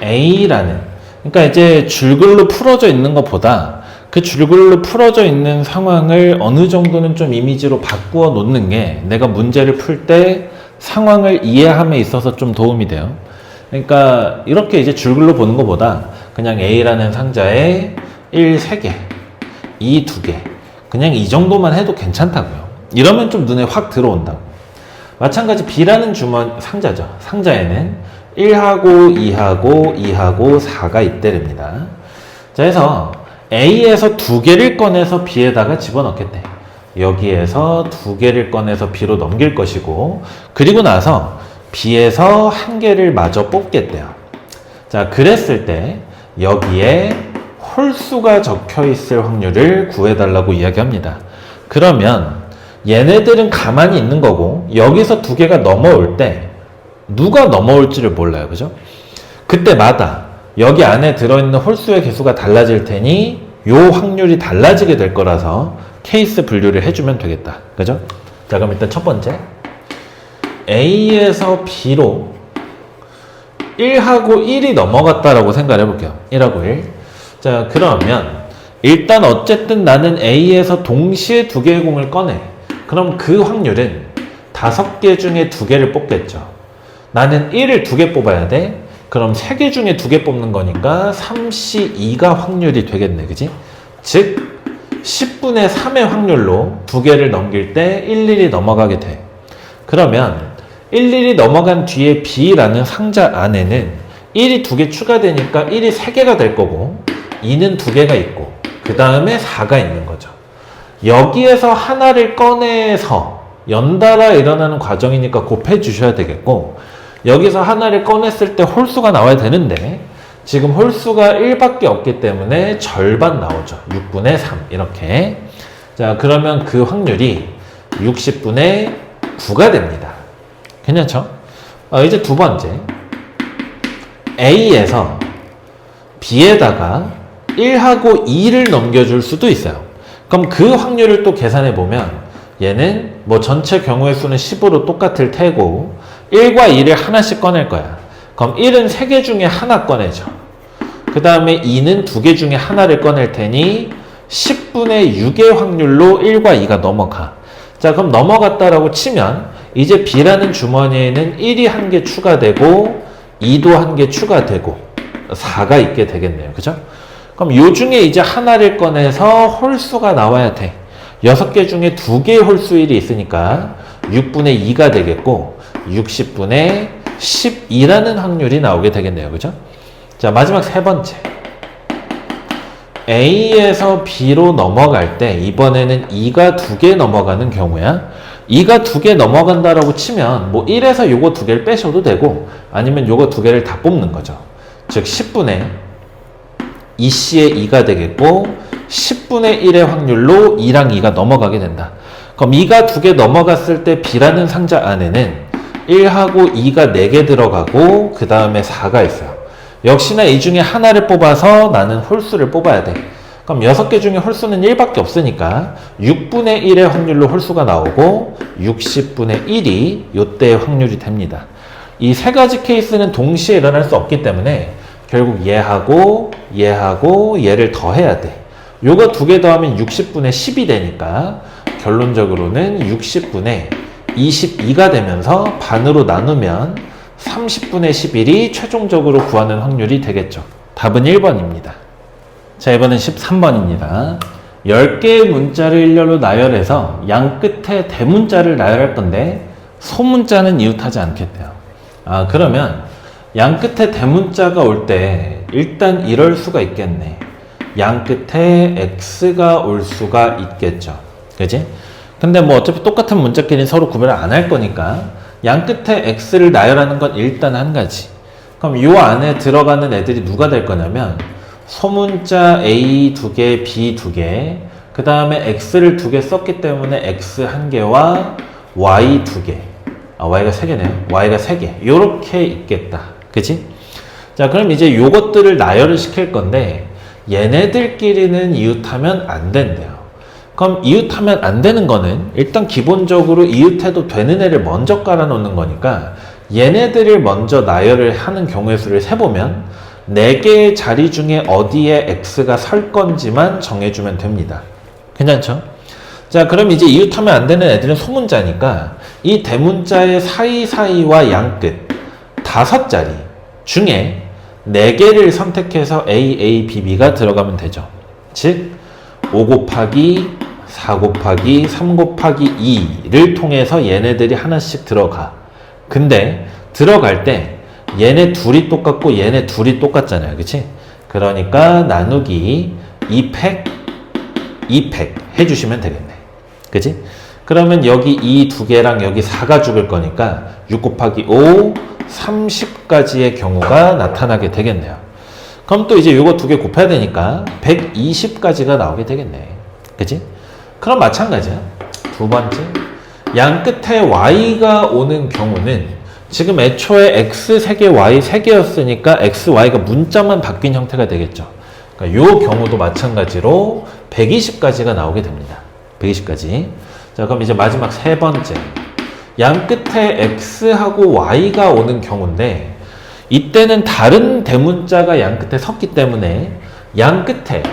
A라는 그러니까 이제 줄글로 풀어져 있는 것보다 그 줄글로 풀어져 있는 상황을 어느 정도는 좀 이미지로 바꾸어 놓는 게 내가 문제를 풀 때 상황을 이해함에 있어서 좀 도움이 돼요. 그러니까 이렇게 이제 줄글로 보는 것보다 그냥 A라는 상자에 1 3개, 2 2개 그냥 이 정도만 해도 괜찮다고요. 이러면 좀 눈에 확 들어온다고. 마찬가지 B라는 상자죠. 상자에는 1하고 2하고 2하고 4가 있대랍니다. 자, 그래서 A에서 두 개를 꺼내서 B에다가 집어넣겠대. 여기에서 두 개를 꺼내서 B로 넘길 것이고, 그리고 나서 B에서 한 개를 마저 뽑겠대요. 자, 그랬을 때 여기에 홀수가 적혀 있을 확률을 구해달라고 이야기합니다. 그러면 얘네들은 가만히 있는 거고, 여기서 두 개가 넘어올 때 누가 넘어올지를 몰라요. 그죠? 그때마다 여기 안에 들어있는 홀수의 개수가 달라질 테니 요 확률이 달라지게 될 거라서 케이스 분류를 해주면 되겠다. 그죠? 자, 그럼 일단 첫 번째, A에서 B로 1하고 1이 넘어갔다라고 생각을 해볼게요. 1하고 1. 자, 그러면 일단 어쨌든 나는 A에서 동시에 두 개의 공을 꺼내. 그럼 그 확률은 5개 중에 2개를 뽑겠죠. 나는 1을 2개 뽑아야 돼. 그럼 3개 중에 2개 뽑는 거니까 3C2가 확률이 되겠네. 그지? 즉 10분의 3의 확률로 2개를 넘길 때 11이 넘어가게 돼. 그러면 11이 넘어간 뒤에 B라는 상자 안에는 1이 2개 추가되니까 1이 3개가 될 거고, 2는 2개가 있고, 그 다음에 4가 있는 거죠. 여기에서 하나를 꺼내서 연달아 일어나는 과정이니까 곱해 주셔야 되겠고, 여기서 하나를 꺼냈을 때 홀수가 나와야 되는데 지금 홀수가 1밖에 없기 때문에 절반 나오죠. 6분의 3 이렇게. 자, 그러면 그 확률이 60분의 9가 됩니다. 괜찮죠? 이제 두 번째, A에서 B에다가 1하고 2를 넘겨줄 수도 있어요. 그럼 그 확률을 또 계산해 보면 얘는 뭐 전체 경우의 수는 10으로 똑같을 테고 1과 2를 하나씩 꺼낼 거야. 그럼 1은 3개 중에 하나 꺼내죠. 그 다음에 2는 2개 중에 하나를 꺼낼 테니 10분의 6의 확률로 1과 2가 넘어가. 자, 그럼 넘어갔다라고 치면 이제 B라는 주머니에는 1이 한 개 추가되고 2도 한 개 추가되고 4가 있게 되겠네요. 그죠? 그럼 요 중에 이제 하나를 꺼내서 홀수가 나와야 돼. 6개 중에 2개의 홀수 1이 있으니까 6분의 2가 되겠고 60분의 12라는 확률이 나오게 되겠네요. 그죠? 자, 마지막 세 번째, A에서 B로 넘어갈 때 이번에는 2가 2개 넘어가는 경우야. 2가 2개 넘어간다라고 치면 뭐 1에서 요거 2개를 빼셔도 되고 아니면 요거 2개를 다 뽑는 거죠. 즉 10분의 2C의 2가 되겠고 10분의 1의 확률로 2랑 2가 넘어가게 된다. 그럼 2가 2개 넘어갔을 때 B라는 상자 안에는 1하고 2가 4개 들어가고 그 다음에 4가 있어요. 역시나 이 중에 하나를 뽑아서 나는 홀수를 뽑아야 돼. 그럼 6개 중에 홀수는 1밖에 없으니까 6분의 1의 확률로 홀수가 나오고 60분의 1이 요때의 확률이 됩니다. 이 세 가지 케이스는 동시에 일어날 수 없기 때문에 결국 얘하고 얘하고 얘를 더해야 돼. 요거 2개 더하면 60분의 10이 되니까 결론적으로는 60분의 22가 되면서 반으로 나누면 30분의 11이 최종적으로 구하는 확률이 되겠죠. 답은 1번입니다. 자, 이번엔 13번입니다. 10개의 문자를 일렬로 나열해서 양 끝에 대문자를 나열할 건데 소문자는 이웃하지 않겠대요. 그러면 양 끝에 대문자가 올 때 일단 이럴 수가 있겠네. 양 끝에 x가 올 수가 있겠죠. 그지? 근데 뭐 어차피 똑같은 문자끼리는 서로 구별을 안 할 거니까 양 끝에 x를 나열하는 건 일단 한 가지. 그럼 요 안에 들어가는 애들이 누가 될 거냐면 소문자 a 2개, b 2개, 그 다음에 x를 2개 썼기 때문에 x 1개와 y 2개, y가 3개네요. y가 3개 요렇게 있겠다. 그치? 자, 그럼 이제 요것들을 나열을 시킬 건데 얘네들끼리는 이웃하면 안 된대요. 그럼 이웃하면 안 되는 거는 일단 기본적으로 이웃해도 되는 애를 먼저 깔아 놓는 거니까 얘네들을 먼저 나열을 하는 경우의 수를 세보면 4개의 자리 중에 어디에 x가 설 건지만 정해주면 됩니다. 괜찮죠? 자, 그럼 이제 이웃하면 안 되는 애들은 소문자니까 이 대문자의 사이사이와 양끝 5자리 중에 4개를 선택해서 A, A, B, B가 들어가면 되죠. 즉 5 곱하기 4 곱하기 3 곱하기 2를 통해서 얘네들이 하나씩 들어가. 근데 들어갈 때 얘네 둘이 똑같고 얘네 둘이 똑같잖아요. 그치? 그러니까 나누기 2팩 해주시면 되겠네. 그치? 그러면 여기 이 두 개랑 여기 4가 죽을 거니까 6 곱하기 5, 30까지의 경우가 나타나게 되겠네요. 그럼 또 이제 요거 두 개 곱해야 되니까 120까지가 나오게 되겠네. 그치? 그럼 마찬가지야. 두 번째. 양 끝에 y가 오는 경우는 지금 애초에 x 3개, y 3개였으니까 x, y가 문자만 바뀐 형태가 되겠죠. 그러니까 요 경우도 마찬가지로 120까지가 나오게 됩니다. 120까지. 자, 그럼 이제 마지막 세 번째. 양 끝에 x하고 y가 오는 경우인데 이때는 다른 대문자가 양 끝에 섰기 때문에 양 끝에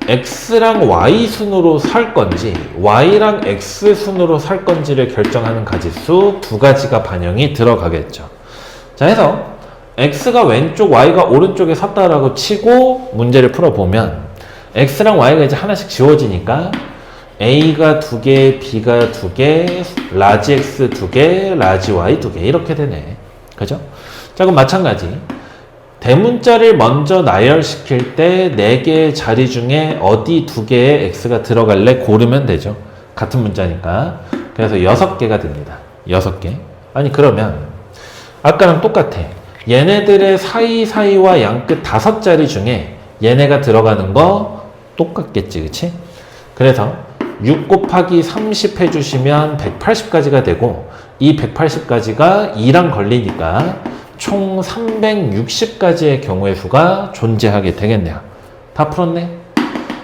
x랑 y 순으로 설 건지 y랑 x 순으로 설 건지를 결정하는 가지수 두 가지가 반영이 들어가겠죠. 자, 해서 x가 왼쪽 y가 오른쪽에 섰다라고 치고 문제를 풀어보면 x랑 y가 이제 하나씩 지워지니까 a가 2개, b가 2개, 라지 x 2개, 라지 y 2개 이렇게 되네. 그죠? 자, 그럼 마찬가지. 대문자를 먼저 나열시킬 때 4개의 자리 중에 어디 2개의 x가 들어갈래 고르면 되죠. 같은 문자니까. 그래서 6개가 됩니다. 6개. 아니 그러면 아까랑 똑같아. 얘네들의 사이사이와 양끝 5자리 중에 얘네가 들어가는 거 똑같겠지. 그치? 그래서 6 곱하기 30 해주시면 180까지가 되고 이 180까지가 2랑 걸리니까 총 360가지의 경우의 수가 존재하게 되겠네요. 다 풀었네?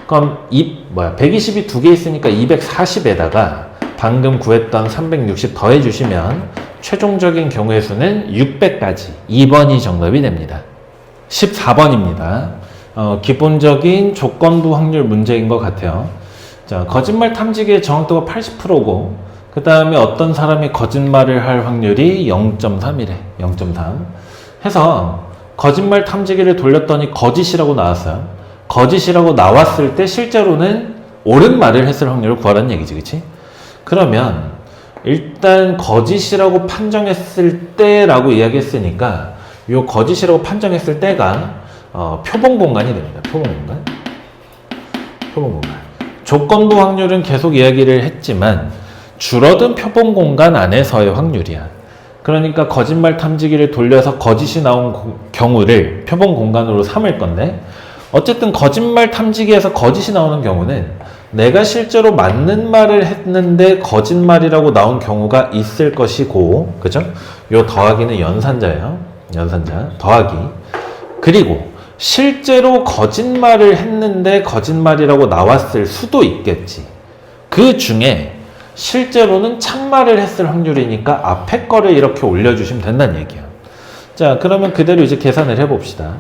그럼 120이 2개 있으니까 240에다가 방금 구했던 360 더해주시면 최종적인 경우의 수는 600까지. 2번이 정답이 됩니다. 14번입니다. 기본적인 조건부 확률 문제인 것 같아요. 자, 거짓말 탐지기의 정확도가 80%고 그 다음에 어떤 사람이 거짓말을 할 확률이 0.3이래. 0.3 해서 거짓말 탐지기를 돌렸더니 거짓이라고 나왔어요. 거짓이라고 나왔을 때 실제로는 옳은 말을 했을 확률을 구하라는 얘기지. 그치? 그러면 일단 거짓이라고 판정했을 때라고 이야기했으니까 이 거짓이라고 판정했을 때가 표본 공간이 됩니다. 표본 공간. 조건부 확률은 계속 이야기를 했지만 줄어든 표본 공간 안에서의 확률이야. 그러니까 거짓말 탐지기를 돌려서 거짓이 나온 경우를 표본 공간으로 삼을 건데 어쨌든 거짓말 탐지기에서 거짓이 나오는 경우는 내가 실제로 맞는 말을 했는데 거짓말이라고 나온 경우가 있을 것이고, 그죠? 요 더하기는 연산자예요. 연산자. 더하기. 그리고 실제로 거짓말을 했는데 거짓말이라고 나왔을 수도 있겠지. 그 중에 실제로는 참말을 했을 확률이니까 앞에 거를 이렇게 올려주시면 된다는 얘기야. 자, 그러면 그대로 이제 계산을 해봅시다.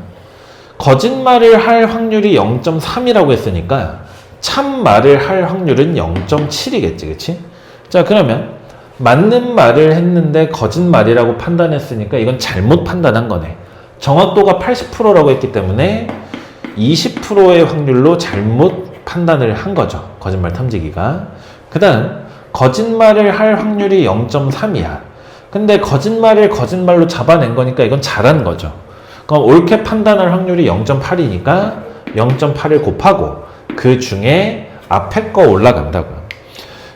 거짓말을 할 확률이 0.3이라고 했으니까 참말을 할 확률은 0.7이겠지. 그치? 자, 그러면 맞는 말을 했는데 거짓말이라고 판단했으니까 이건 잘못 판단한 거네. 정확도가 80%라고 했기 때문에 20%의 확률로 잘못 판단을 한 거죠. 거짓말 탐지기가. 그 다음 거짓말을 할 확률이 0.3이야. 근데 거짓말을 거짓말로 잡아낸 거니까 이건 잘한 거죠. 그럼 옳게 판단할 확률이 0.8이니까 0.8을 곱하고 그 중에 앞에 거 올라간다고요.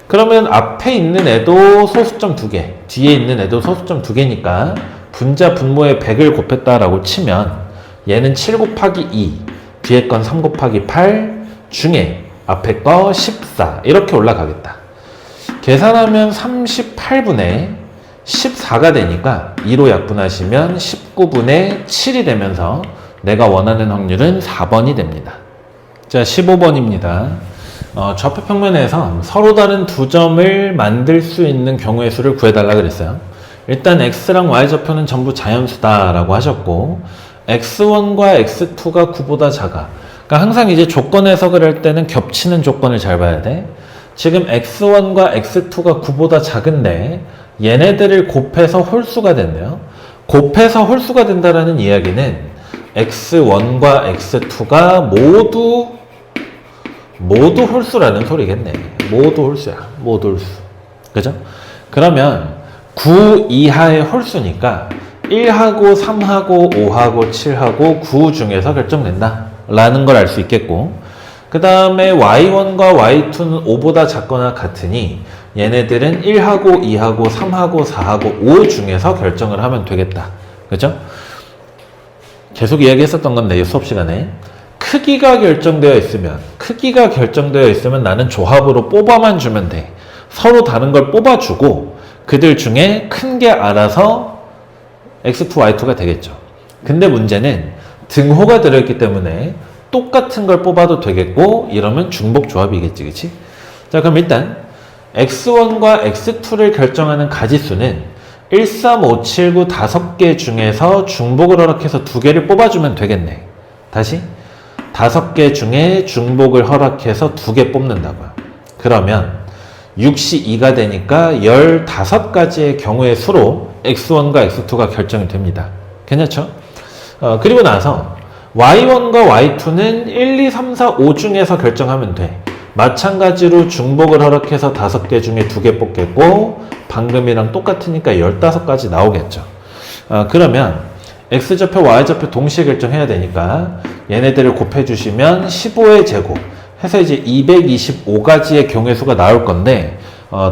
그러면 앞에 있는 애도 소수점 2개, 뒤에 있는 애도 소수점 2개니까 분자 분모에 100을 곱했다라고 치면 얘는 7 곱하기 2, 뒤에 건 3 곱하기 8 중에 앞에 거 14 이렇게 올라가겠다. 계산하면 38분의 14가 되니까 2로 약분하시면 19분의 7이 되면서 내가 원하는 확률은 4번이 됩니다. 자, 15번입니다. 좌표평면에서 서로 다른 두 점을 만들 수 있는 경우의 수를 구해달라 그랬어요. 일단 x랑 y좌표는 전부 자연수다라고 하셨고 x1과 x2가 9보다 작아. 그러니까 항상 이제 조건 해석을 할 때는 겹치는 조건을 잘 봐야 돼. 지금 x1과 x2가 9보다 작은데 얘네들을 곱해서 홀수가 된대요. 곱해서 홀수가 된다라는 이야기는 x1과 x2가 모두 홀수라는 소리겠네. 모두 홀수야. 모두 홀수. 그죠? 그러면 9 이하의 홀수니까 1하고 3하고 5하고 7하고 9 중에서 결정된다 라는 걸 알 수 있겠고, 그 다음에 y1과 y2는 5보다 작거나 같으니 얘네들은 1하고 2하고 3하고 4하고 5 중에서 결정을 하면 되겠다. 그죠? 계속 이야기했었던 건데 이 수업 시간에 크기가 결정되어 있으면 나는 조합으로 뽑아만 주면 돼. 서로 다른 걸 뽑아주고 그들 중에 큰 게 알아서 x2, y2가 되겠죠. 근데 문제는 등호가 들어있기 때문에 똑같은 걸 뽑아도 되겠고, 이러면 중복 조합이겠지, 그치? 자, 그럼 일단 x1과 x2를 결정하는 가지수는 1, 3, 5, 7, 9 5개 중에서 중복을 허락해서 2개를 뽑아주면 되겠네. 다시 5개 중에 중복을 허락해서 2개 뽑는다고요. 그러면 6시 2가 되니까 15가지의 경우의 수로 x1과 x2가 결정이 됩니다. 괜찮죠? 그리고 나서 y1과 y2는 1, 2, 3, 4, 5 중에서 결정하면 돼. 마찬가지로 중복을 허락해서 5개 중에 2개 뽑겠고, 방금이랑 똑같으니까 15가지 나오겠죠. 그러면 x좌표, y좌표 동시에 결정해야 되니까 얘네들을 곱해주시면 15의 제곱 해서 이제 225가지의 경우의 수가 나올 건데,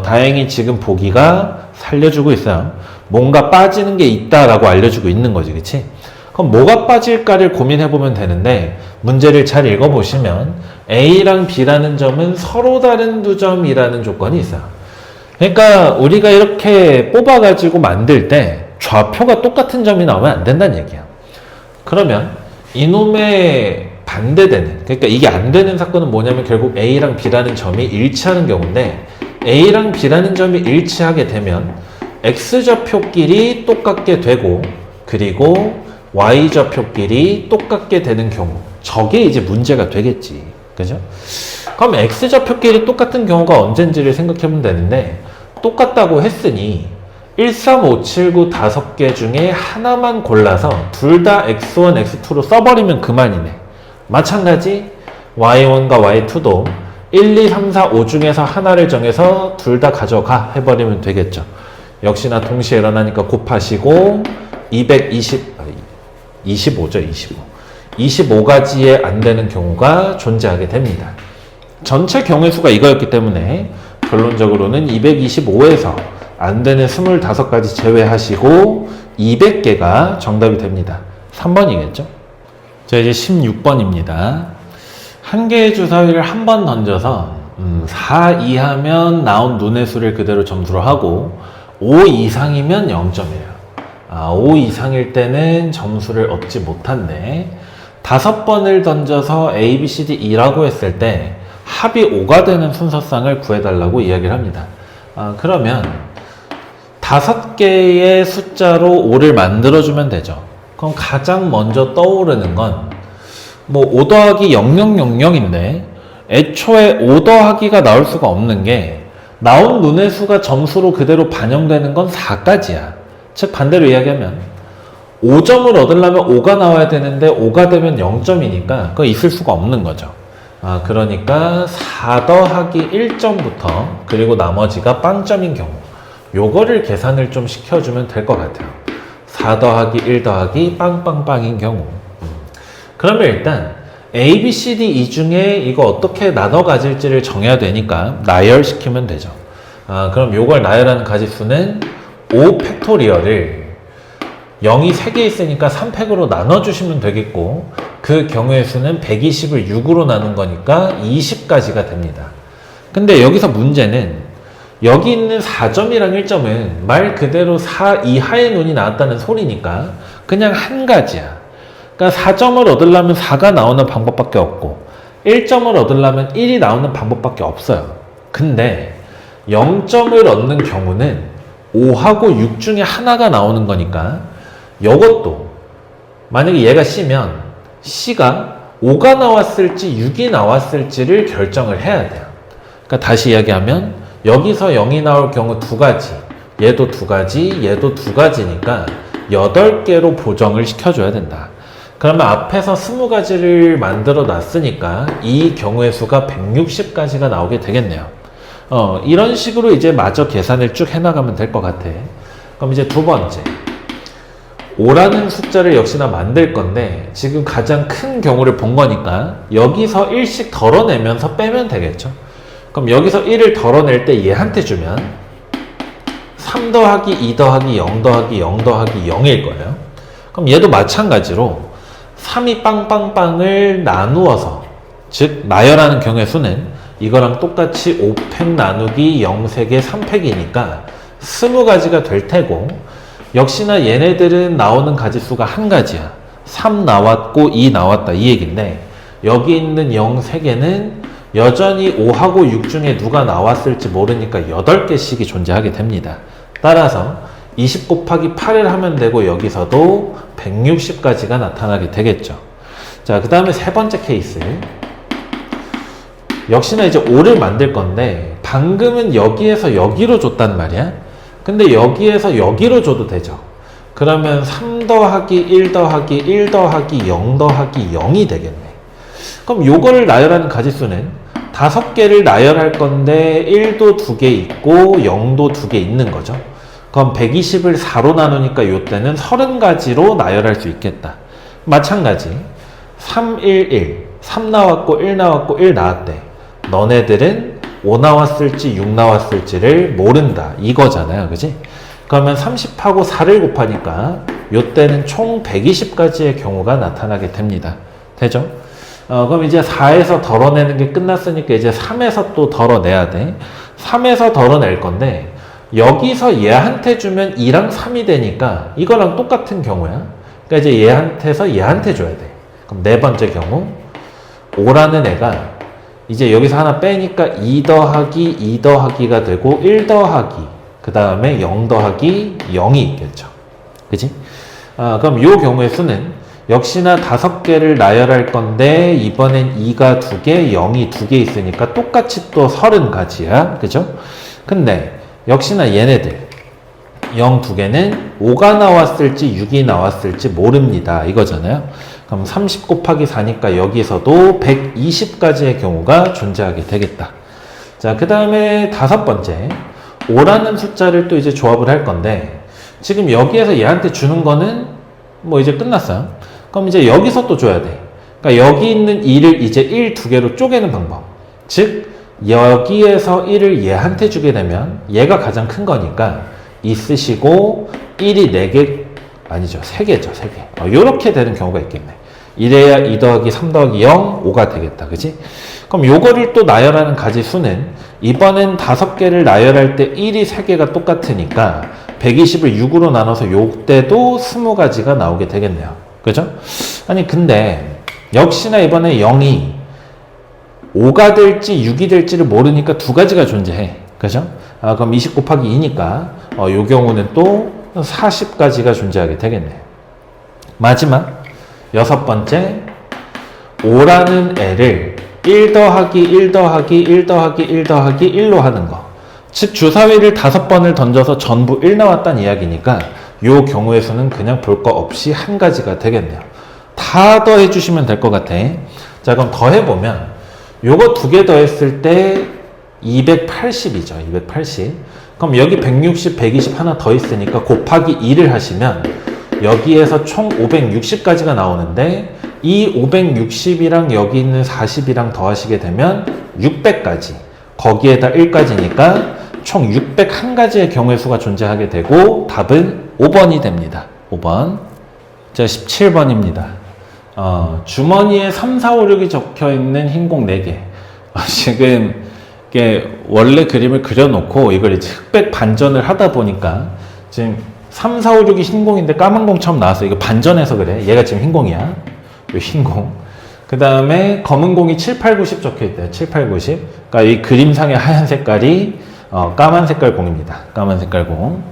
다행히 지금 보기가 살려주고 있어요. 뭔가 빠지는 게 있다라고 알려주고 있는 거지, 그치? 그럼 뭐가 빠질까를 고민해보면 되는데, 문제를 잘 읽어보시면 A랑 B라는 점은 서로 다른 두 점이라는 조건이 있어요. 그러니까 우리가 이렇게 뽑아가지고 만들 때 좌표가 똑같은 점이 나오면 안 된다는 얘기야. 그러면 이놈의 반대되는, 그러니까 이게 안 되는 사건은 뭐냐면 결국 A랑 B라는 점이 일치하는 경우인데, A랑 B라는 점이 일치하게 되면 X좌표끼리 똑같게 되고, 그리고 Y좌표끼리 똑같게 되는 경우, 저게 이제 문제가 되겠지. 그죠? 그럼 X좌표끼리 똑같은 경우가 언젠지를 생각해보면 되는데, 똑같다고 했으니 1, 3, 5, 7, 9 5개 중에 하나만 골라서 둘 다 x1, x2로 써버리면 그만이네. 마찬가지 y1과 y2도 1, 2, 3, 4, 5 중에서 하나를 정해서 둘 다 가져가 해버리면 되겠죠. 역시나 동시에 일어나니까 곱하시고 25가지에 안 되는 경우가 존재하게 됩니다. 전체 경우의 수가 이거였기 때문에 결론적으로는 225에서 안 되는 25가지 제외하시고 200개가 정답이 됩니다. 3번이겠죠? 자, 이제 16번입니다. 한 개의 주사위를 한 번 던져서 4 이하면 나온 눈의 수를 그대로 점수로 하고 5 이상이면 0점이에요. 5 이상일 때는 점수를 얻지 못한대. 5번을 던져서 A, B, C, D, E라고 했을 때 합이 5가 되는 순서상을 구해달라고 이야기를 합니다. 그러면 5개의 숫자로 5를 만들어주면 되죠. 그럼 가장 먼저 떠오르는 건 뭐 5 더하기 0000인데 애초에 5 더하기가 나올 수가 없는 게, 나온 눈의 수가 점수로 그대로 반영되는 건 4까지야. 즉 반대로 이야기하면 5점을 얻으려면 5가 나와야 되는데 5가 되면 0점이니까 그거 있을 수가 없는 거죠. 그러니까 4 더하기 1점부터 그리고 나머지가 빵점인 경우, 요거를 계산을 좀 시켜주면 될 것 같아요. 4 더하기 1 더하기 빵빵빵인 경우. 그러면 일단 A, B, C, D, E 중에 이거 어떻게 나눠 가질지를 정해야 되니까 나열시키면 되죠. 그럼 요걸 나열하는 가지수는 5 팩토리얼을 0이 3개 있으니까 3팩으로 나눠주시면 되겠고, 그 경우의 수는 120을 6으로 나눈 거니까 20가지가 됩니다. 근데 여기서 문제는 여기 있는 4점이랑 1점은 말 그대로 4 이하의 눈이 나왔다는 소리니까 그냥 한 가지야. 그러니까 4점을 얻으려면 4가 나오는 방법밖에 없고 1점을 얻으려면 1이 나오는 방법밖에 없어요. 근데 0점을 얻는 경우는 5하고 6 중에 하나가 나오는 거니까, 이것도 만약에 얘가 C면 C가 5가 나왔을지 6이 나왔을지를 결정을 해야 돼요. 그러니까 다시 이야기하면 여기서 0이 나올 경우 2가지, 얘도 2가지, 얘도 2가지니까 8개로 보정을 시켜줘야 된다. 그러면 앞에서 20가지를 만들어 놨으니까 이 경우의 수가 160가지가 나오게 되겠네요. 이런 식으로 이제 마저 계산을 쭉 해나가면 될 것 같아. 그럼 이제 두 번째. 5라는 숫자를 역시나 만들 건데 지금 가장 큰 경우를 본 거니까 여기서 1씩 덜어내면서 빼면 되겠죠. 그럼 여기서 1을 덜어낼 때 얘한테 주면 3 더하기 2 더하기 0 더하기 0 더하기 0일 거예요. 그럼 얘도 마찬가지로 3이 빵빵빵을 나누어서, 즉 나열하는 경우의 수는 이거랑 똑같이 5팩 나누기 0 3개 3팩이니까 20가지가 될 테고, 역시나 얘네들은 나오는 가지수가 한 가지야. 3 나왔고 2 나왔다 이 얘긴데, 여기 있는 0 3개는 여전히 5하고 6 중에 누가 나왔을지 모르니까 8개씩이 존재하게 됩니다. 따라서 20 곱하기 8을 하면 되고 여기서도 160가지가 나타나게 되겠죠. 자, 그 다음에 세 번째 케이스. 역시나 이제 5를 만들 건데 방금은 여기에서 여기로 줬단 말이야. 근데 여기에서 여기로 줘도 되죠. 그러면 3 더하기 1 더하기 1 더하기 0 더하기 0이 되겠네. 그럼 요거를 나열하는 가지수는 5개를 나열할 건데 1도 2개 있고 0도 2개 있는 거죠. 그럼 120을 4로 나누니까 요때는 30가지로 나열할 수 있겠다. 마찬가지 3, 1, 1 3 나왔고 1 나왔고 1 나왔대. 너네들은 5 나왔을지 6 나왔을지를 모른다 이거잖아요. 그지? 그러면 30하고 4를 곱하니까 요때는 총 120가지의 경우가 나타나게 됩니다. 되죠? 그럼 이제 4에서 덜어내는 게 끝났으니까 이제 3에서 또 덜어내야 돼. 3에서 덜어낼 건데 여기서 얘한테 주면 2랑 3이 되니까 이거랑 똑같은 경우야. 그러니까 이제 얘한테서 얘한테 줘야 돼. 그럼 네 번째 경우 5라는 애가 이제 여기서 하나 빼니까 2 더하기 2 더하기가 되고 1 더하기 그 다음에 0 더하기 0이 있겠죠. 그치? 그럼 요 경우의 수는 역시나 5개를 나열할 건데 이번엔 2가 2개, 0이 2개 있으니까 똑같이 또 30가지야. 그죠? 근데 역시나 얘네들 0 2개는 5가 나왔을지 6이 나왔을지 모릅니다. 이거잖아요. 그럼 30 곱하기 4니까 여기서도 120가지의 경우가 존재하게 되겠다. 자, 그 다음에 5번째 5라는 숫자를 또 이제 조합을 할 건데 지금 여기에서 얘한테 주는 거는 뭐 이제 끝났어요. 그럼 이제 여기서 또 줘야 돼. 그러니까 여기 있는 2를 이제 1, 2개로 쪼개는 방법. 즉 여기에서 1을 얘한테 주게 되면 얘가 가장 큰 거니까 2 쓰시고 1이 4개 아니죠. 3개죠. 3개. 요렇게 되는 경우가 있겠네. 이래야 2 더하기 3 더하기 0, 5가 되겠다. 그지? 그럼 요거를 또 나열하는 가지수는 이번엔 5개를 나열할 때 1이 3개가 똑같으니까 120을 6으로 나눠서 요때도 20가지가 나오게 되겠네요. 그죠? 아니 근데 역시나 이번에 0이 5가 될지 6이 될지를 모르니까 2가지가 존재해. 그죠? 그럼 20 곱하기 2니까 요 경우는 또 40가지가 존재하게 되겠네요. 마지막 6번째 5라는 애를 1 더하기 1 더하기 1 더하기 1 더하기 1로 하는 거. 즉 주사위를 5번을 던져서 전부 1 나왔다는 이야기니까 요 경우에서는 그냥 볼 거 없이 한 가지가 되겠네요. 다 더해 주시면 될 것 같아. 자, 그럼 더해보면 요거 2개 더했을 때 280이죠. 280. 그럼 여기 160, 120 하나 더 있으니까 곱하기 2를 하시면 여기에서 총 560가지가 나오는데 이 560이랑 여기 있는 40이랑 더하시게 되면 600가지. 거기에다 1까지니까 총 601가지의 경우의 수가 존재하게 되고 답은 5번이 됩니다. 5번. 자, 17번입니다. 주머니에 3, 4, 5, 6이 적혀 있는 흰공 4개. 지금 이게 원래 그림을 그려놓고 이걸 이제 흑백 반전을 하다 보니까 지금 3, 4, 5, 6이 흰공인데 까만 공 처음 나왔어. 이거 반전해서 그래. 얘가 지금 흰공이야. 요 흰공. 그 다음에 검은 공이 7, 8, 90 적혀 있대요. 7, 8, 90. 그러니까 이 그림상의 하얀 색깔이 까만 색깔 공입니다. 까만 색깔 공.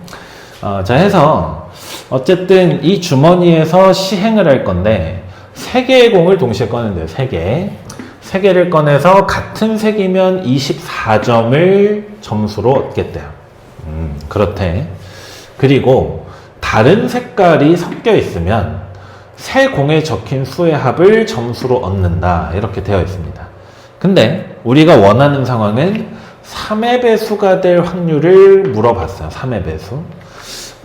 자, 해서 어쨌든 이 주머니에서 시행을 할 건데 3개의 공을 동시에 꺼낸대요. 3개. 3개를 꺼내서 같은 색이면 24점을 점수로 얻겠대요. 그렇대. 그리고 다른 색깔이 섞여 있으면 세 공에 적힌 수의 합을 점수로 얻는다. 이렇게 되어 있습니다. 근데 우리가 원하는 상황은 3의 배수가 될 확률을 물어봤어요. 3의 배수.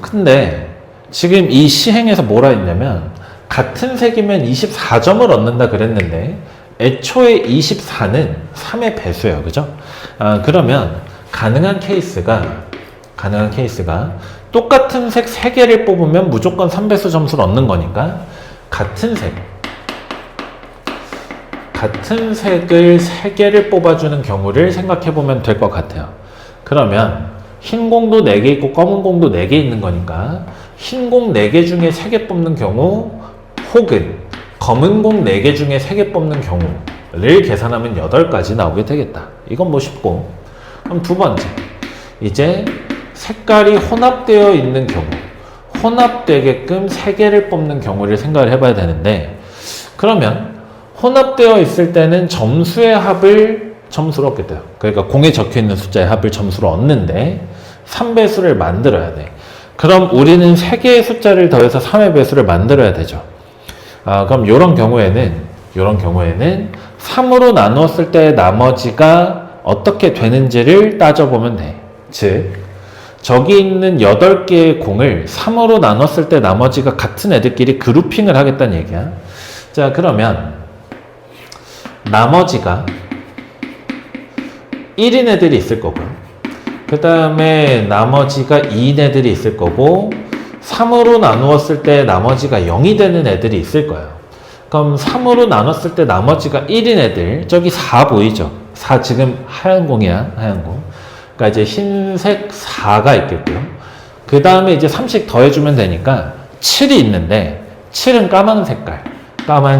근데 지금 이 시행에서 뭐라 했냐면 같은 색이면 24점을 얻는다 그랬는데 애초에 24는 3의 배수예요. 그죠? 그러면 가능한 케이스가 똑같은 색 3개를 뽑으면 무조건 3배수 점수를 얻는 거니까 같은 색을 3개를 뽑아주는 경우를 생각해 보면 될 것 같아요. 그러면 흰 공도 4개 있고 검은 공도 4개 있는 거니까 흰 공 4개 중에 3개 뽑는 경우 혹은 검은 공 4개 중에 3개 뽑는 경우를 계산하면 8가지 나오게 되겠다. 이건 뭐 쉽고. 그럼 두 번째, 이제 색깔이 혼합되어 있는 경우, 혼합되게끔 3개를 뽑는 경우를 생각을 해봐야 되는데, 그러면 혼합되어 있을 때는 점수의 합을 점수로 얻게 돼요. 그러니까 공에 적혀 있는 숫자의 합을 점수로 얻는데 3배수를 만들어야 돼. 그럼 우리는 3개의 숫자를 더해서 3의 배수를 만들어야 되죠. 그럼 이런 경우에는 3으로 나누었을 때 나머지가 어떻게 되는지를 따져보면 돼. 즉, 저기 있는 8개의 공을 3으로 나눴을 때 나머지가 같은 애들끼리 그룹핑을 하겠다는 얘기야. 자, 그러면 나머지가 1인 애들이 있을 거고요. 그 다음에 나머지가 2인 애들이 있을 거고 3으로 나누었을 때 나머지가 0이 되는 애들이 있을 거예요. 그럼 3으로 나눴을 때 나머지가 1인 애들, 저기 4 보이죠? 4 지금 하얀 공이야, 하얀 공. 그러니까 이제 흰색 4가 있겠고요. 그 다음에 이제 3씩 더해주면 되니까 7이 있는데 7은 까만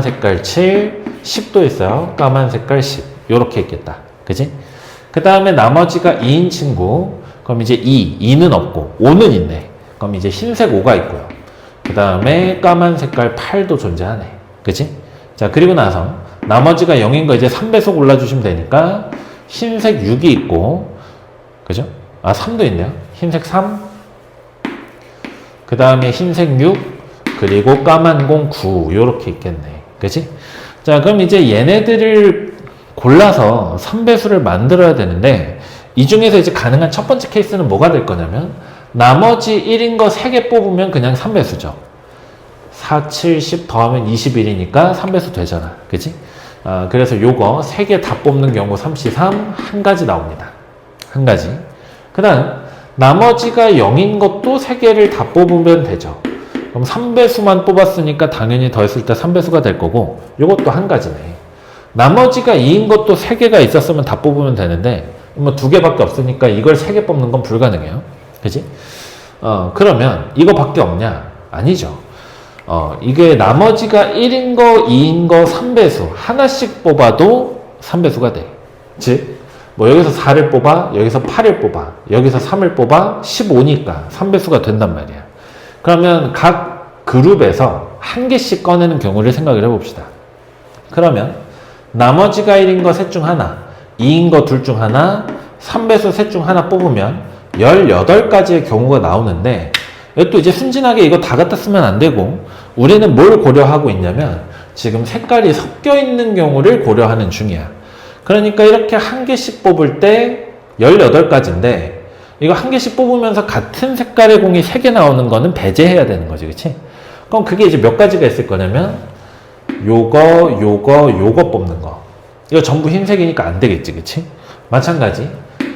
색깔 7, 10도 있어요. 까만 색깔 10. 요렇게 있겠다. 그지? 그 다음에 나머지가 2인 친구. 그럼 이제 2는 없고 5는 있네. 그럼 이제 흰색 5가 있고요. 그 다음에 까만 색깔 8도 존재하네. 그지? 자, 그리고 나서 나머지가 0인 거 이제 3배속 올라주시면 되니까 흰색 6이 있고, 그죠? 3도 있네요. 흰색 3. 그 다음에 흰색 6. 그리고 까만 공 9. 요렇게 있겠네. 그지? 자, 그럼 이제 얘네들을 골라서 3배수를 만들어야 되는데, 이 중에서 이제 가능한 첫 번째 케이스는 뭐가 될 거냐면, 나머지 1인 거 3개 뽑으면 그냥 3배수죠. 4, 7, 10 더하면 21이니까 3배수 되잖아. 그지? 그래서 요거 3개 다 뽑는 경우 3C3 한 가지 나옵니다. 한 가지. 그 다음, 나머지가 0인 것도 3개를 다 뽑으면 되죠. 그럼 3배수만 뽑았으니까 당연히 더했을 때 3배수가 될 거고, 요것도 한 가지네. 나머지가 2인 것도 3개가 있었으면 다 뽑으면 되는데, 뭐 2개밖에 없으니까 이걸 3개 뽑는 건 불가능해요. 그지? 그러면 이거밖에 없냐? 아니죠. 이게 나머지가 1인 거, 2인 거, 3배수 하나씩 뽑아도 3배수가 돼. 즉, 뭐 여기서 4를 뽑아, 여기서 8을 뽑아, 여기서 3을 뽑아, 15니까 3배수가 된단 말이야. 그러면 각 그룹에서 한 개씩 꺼내는 경우를 생각을 해봅시다. 그러면 나머지가 1인 거 셋 중 하나, 2인 거 둘 중 하나, 3배수 셋 중 하나 뽑으면 18가지의 경우가 나오는데, 또 이제 순진하게 이거 다 갖다 쓰면 안 되고, 우리는 뭘 고려하고 있냐면 지금 색깔이 섞여 있는 경우를 고려하는 중이야. 그러니까 이렇게 한 개씩 뽑을 때 18가지인데, 이거 한 개씩 뽑으면서 같은 색깔의 공이 3개 나오는 거는 배제해야 되는 거지, 그치? 그럼 그게 이제 몇 가지가 있을 거냐면, 요거 뽑는 거. 이거 전부 흰색이니까 안 되겠지, 그치? 마찬가지.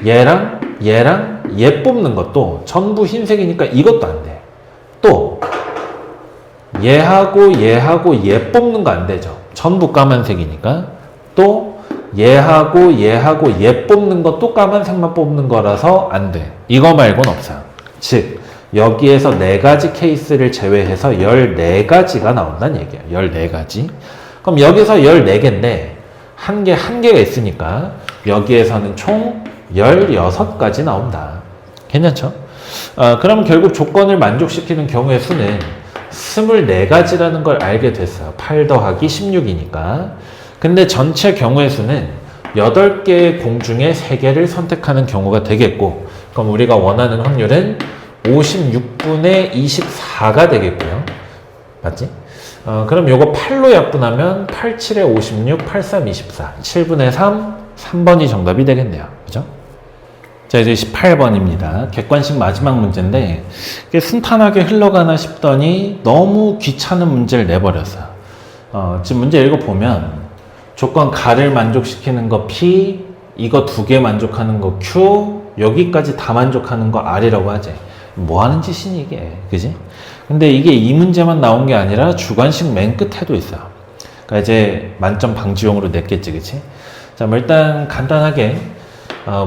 얘랑 얘 뽑는 것도 전부 흰색이니까 이것도 안 돼. 또, 얘하고 얘 뽑는 거 안 되죠. 전부 까만색이니까. 또, 얘하고 얘 뽑는 것도 까만색만 뽑는 거라서 안 돼. 이거 말고는 없어요. 즉, 여기에서 4가지 케이스를 제외해서 14가지가 나온다는 얘기야. 14가지. 그럼 여기서 14개인데, 한 개가 있으니까, 여기에서는 총 16가지 나온다. 괜찮죠? 그럼 결국 조건을 만족시키는 경우의 수는 24가지라는 걸 알게 됐어요. 8 더하기 16이니까. 근데 전체 경우의 수는 8개의 공 중에 3개를 선택하는 경우가 되겠고, 그럼 우리가 원하는 확률은 56분의 24가 되겠고요. 맞지? 그럼 요거 8로 약분하면 8, 7에 56, 8, 3, 24. 7분의 3, 3번이 정답이 되겠네요. 그죠? 자, 이제 18번입니다. 객관식 마지막 문제인데 이게 순탄하게 흘러가나 싶더니 너무 귀찮은 문제를 내버렸어요. 지금 문제 읽어보면 조건 가를 만족시키는 거 P, 이거 두 개 만족하는 거 Q, 여기까지 다 만족하는 거 R이라고 하지. 뭐 하는 짓이니 이게, 그지? 근데 이게 이 문제만 나온 게 아니라 주관식 맨 끝에도 있어요. 그러니까 이제 만점 방지용으로 냈겠지, 그치? 자, 뭐 일단 간단하게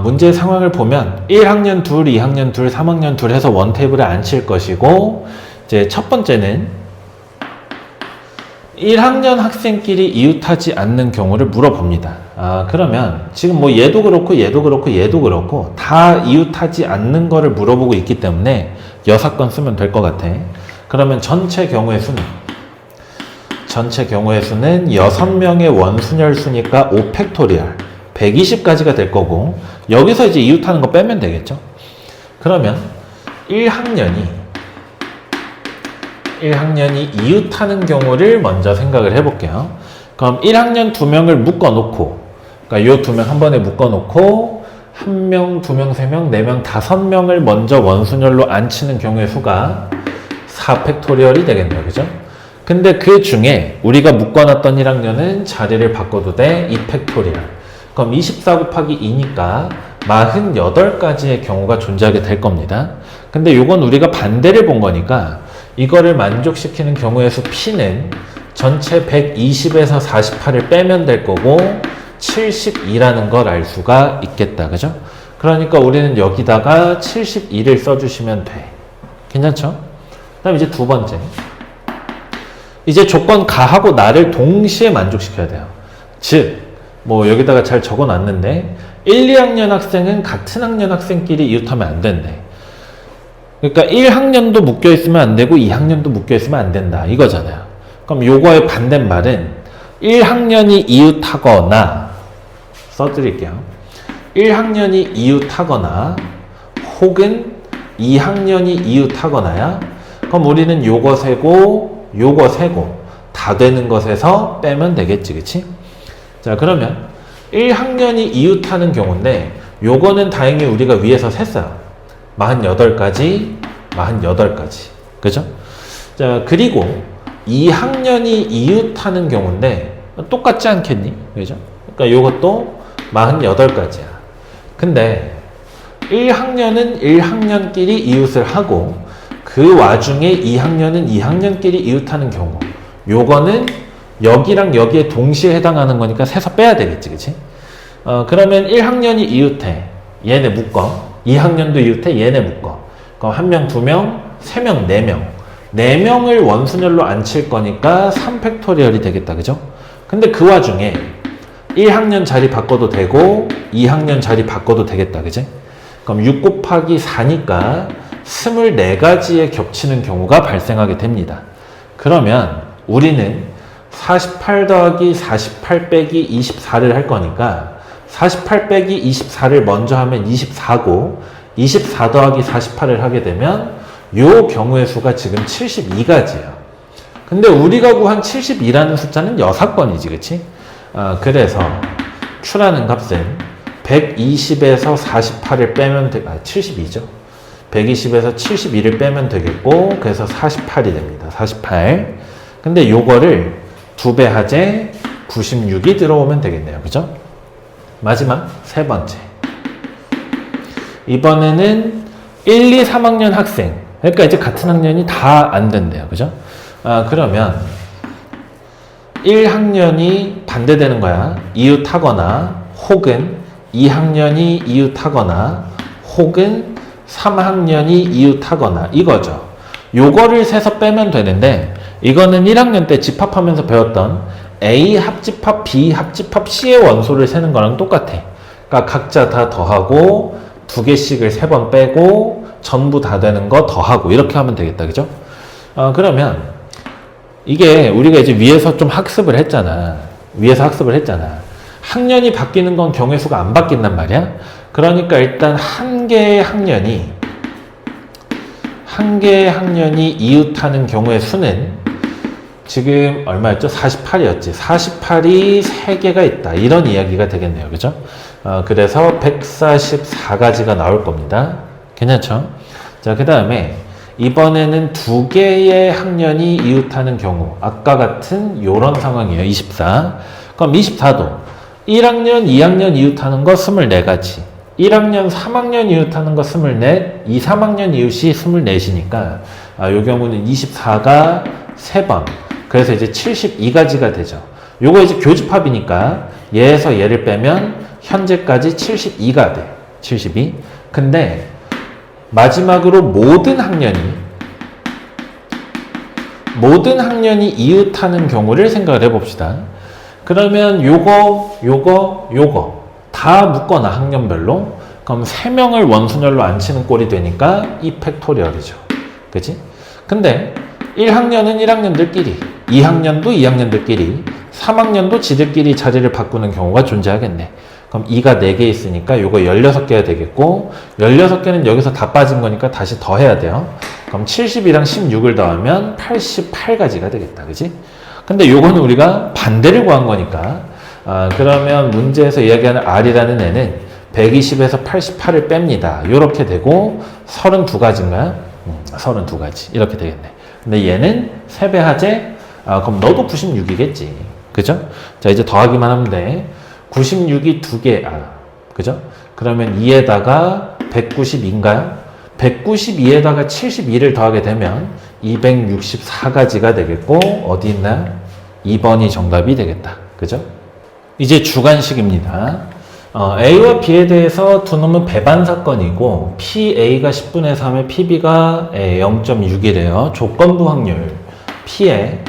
문제 상황을 보면 1학년 둘, 2학년 둘, 3학년 둘 해서 원테이블에 앉힐 것이고, 이제 첫 번째는 1학년 학생끼리 이웃하지 않는 경우를 물어봅니다. 그러면 지금 뭐 얘도 그렇고 얘도 그렇고 얘도 그렇고 다 이웃하지 않는 거를 물어보고 있기 때문에 여사건 쓰면 될 것 같아. 그러면 전체 경우의 수는 6명의 원순열 수니까 5팩토리얼 120까지가 될 거고, 여기서 이제 이웃하는 거 빼면 되겠죠. 그러면 1학년이 이웃하는 경우를 먼저 생각을 해볼게요. 그럼 1학년 2명을 묶어놓고, 그러니까 요 2명 한 번에 묶어놓고 1명, 2명, 3명, 4명, 5명을 먼저 원순열로 앉히는 경우의 수가 4팩토리얼이 되겠네요. 그죠? 근데 그 중에 우리가 묶어놨던 1학년은 자리를 바꿔도 돼 2팩토리얼. 그럼 24 곱하기 2니까 48가지의 경우가 존재하게 될 겁니다. 근데 요건 우리가 반대를 본 거니까 이거를 만족시키는 경우의 수 P는 전체 120에서 48을 빼면 될 거고 72라는 걸 알 수가 있겠다. 그죠? 그러니까 우리는 여기다가 72를 써주시면 돼. 괜찮죠? 그 다음 이제 두 번째. 이제 조건 가하고 나를 동시에 만족시켜야 돼요. 즉, 뭐 여기다가 잘 적어놨는데 1, 2학년 학생은 같은 학년 학생끼리 이웃하면 안 된대. 그러니까 1학년도 묶여있으면 안 되고 2학년도 묶여있으면 안 된다 이거잖아요. 그럼 요거의 반대말은 1학년이 이웃하거나 써드릴게요. 1학년이 이웃하거나 혹은 2학년이 이웃하거나야. 그럼 우리는 요거 세고 요거 세고 다 되는 것에서 빼면 되겠지, 그치? 자, 그러면 1학년이 이웃하는 경우인데 요거는 다행히 우리가 위에서 셌어요. 48가지. 그죠? 자, 그리고 2학년이 이웃하는 경우인데 똑같지 않겠니? 그죠? 그러니까 요것도 48가지야. 근데 1학년은 1학년끼리 이웃을 하고 그 와중에 2학년은 2학년끼리 이웃하는 경우, 요거는 여기랑 여기에 동시에 해당하는 거니까 세서 빼야 되겠지, 그치? 그러면 1학년이 이웃해. 얘네 묶어. 2학년도 이웃해. 얘네 묶어. 그럼 1명, 2명, 3명, 4명. 4명을 원순열로 앉힐 거니까 3팩토리얼이 되겠다, 그죠? 근데 그 와중에 1학년 자리 바꿔도 되고 2학년 자리 바꿔도 되겠다, 그지? 그럼 6 곱하기 4니까 24가지에 겹치는 경우가 발생하게 됩니다. 그러면 우리는 48 더하기 48 빼기 24를 할 거니까 48 빼기 24를 먼저 하면 24고 24 더하기 48을 하게 되면 요 경우의 수가 지금 72가지예요. 근데 우리가 구한 72라는 숫자는 6건이지, 그치? 그래서 Q라는 값은 120에서 48을 빼면 72죠. 120에서 72를 빼면 되겠고, 그래서 48이 됩니다. 48. 근데 요거를 2배 하재 96이 들어오면 되겠네요. 그죠? 마지막 세 번째. 이번에는 1, 2, 3학년 학생. 그러니까 이제 같은 학년이 다 안 된대요. 그죠? 그러면 1학년이 반대되는 거야. 이웃하거나 혹은 2학년이 이웃하거나 혹은 3학년이 이웃하거나 이거죠. 요거를 세서 빼면 되는데 이거는 1학년 때 집합하면서 배웠던 A 합집합, B 합집합, C의 원소를 세는 거랑 똑같아. 그러니까 각자 다 더하고 2개씩을 3번 빼고 전부 다 되는 거 더하고 이렇게 하면 되겠다. 그죠? 그러면 이게 우리가 이제 위에서 좀 학습을 했잖아. 학년이 바뀌는 건 경우의 수가 안 바뀐단 말이야. 그러니까 일단 한 개의 학년이 이웃하는 경우의 수는 지금 얼마였죠? 48이었지. 48이 3개가 있다. 이런 이야기가 되겠네요. 그죠? 그래서 144가지가 나올 겁니다. 괜찮죠? 자, 그 다음에 이번에는 두 개의 학년이 이웃하는 경우, 아까 같은 요런 상황이에요. 24. 그럼 24도 1학년, 2학년 이웃하는 거 24가지, 1학년, 3학년 이웃하는 거 24, 2, 3학년 이웃이 24이니까 요 경우는 24가 3번. 그래서 이제 72가지가 되죠. 요거 이제 교집합이니까 얘에서 얘를 빼면 현재까지 72가 돼. 72. 근데 마지막으로 모든 학년이 이웃하는 경우를 생각을 해봅시다. 그러면 요거 다 묶어놔, 학년별로. 그럼 3명을 원순열로 안 치는 꼴이 되니까 이 팩토리얼이죠. 그치? 근데 1학년은 1학년들끼리, 2학년도 2학년들끼리, 3학년도 지들끼리 자리를 바꾸는 경우가 존재하겠네. 그럼 2가 4개 있으니까 요거 16개가 되겠고, 16개는 여기서 다 빠진 거니까 다시 더 해야 돼요. 그럼 72랑 16을 더하면 88가지가 되겠다. 그지? 근데 요거는 우리가 반대를 구한 거니까, 그러면 문제에서 이야기하는 R이라는 애는 120에서 88을 뺍니다. 요렇게 되고 32가지인가요? 32가지. 이렇게 되겠네. 근데 얘는 3배 하재? 그럼 너도 96이겠지. 그죠? 자, 이제 더하기만 하면 돼. 96이 2개, 그죠? 그러면 2에다가 192인가요? 192에다가 72를 더하게 되면 264가지가 되겠고, 어디 있나? 2번이 정답이 되겠다. 그죠? 이제 주관식입니다. A와 B에 대해서 두 놈은 배반 사건이고, PA가 10분의 3에 PB가 0.6이래요. 조건부 확률. P에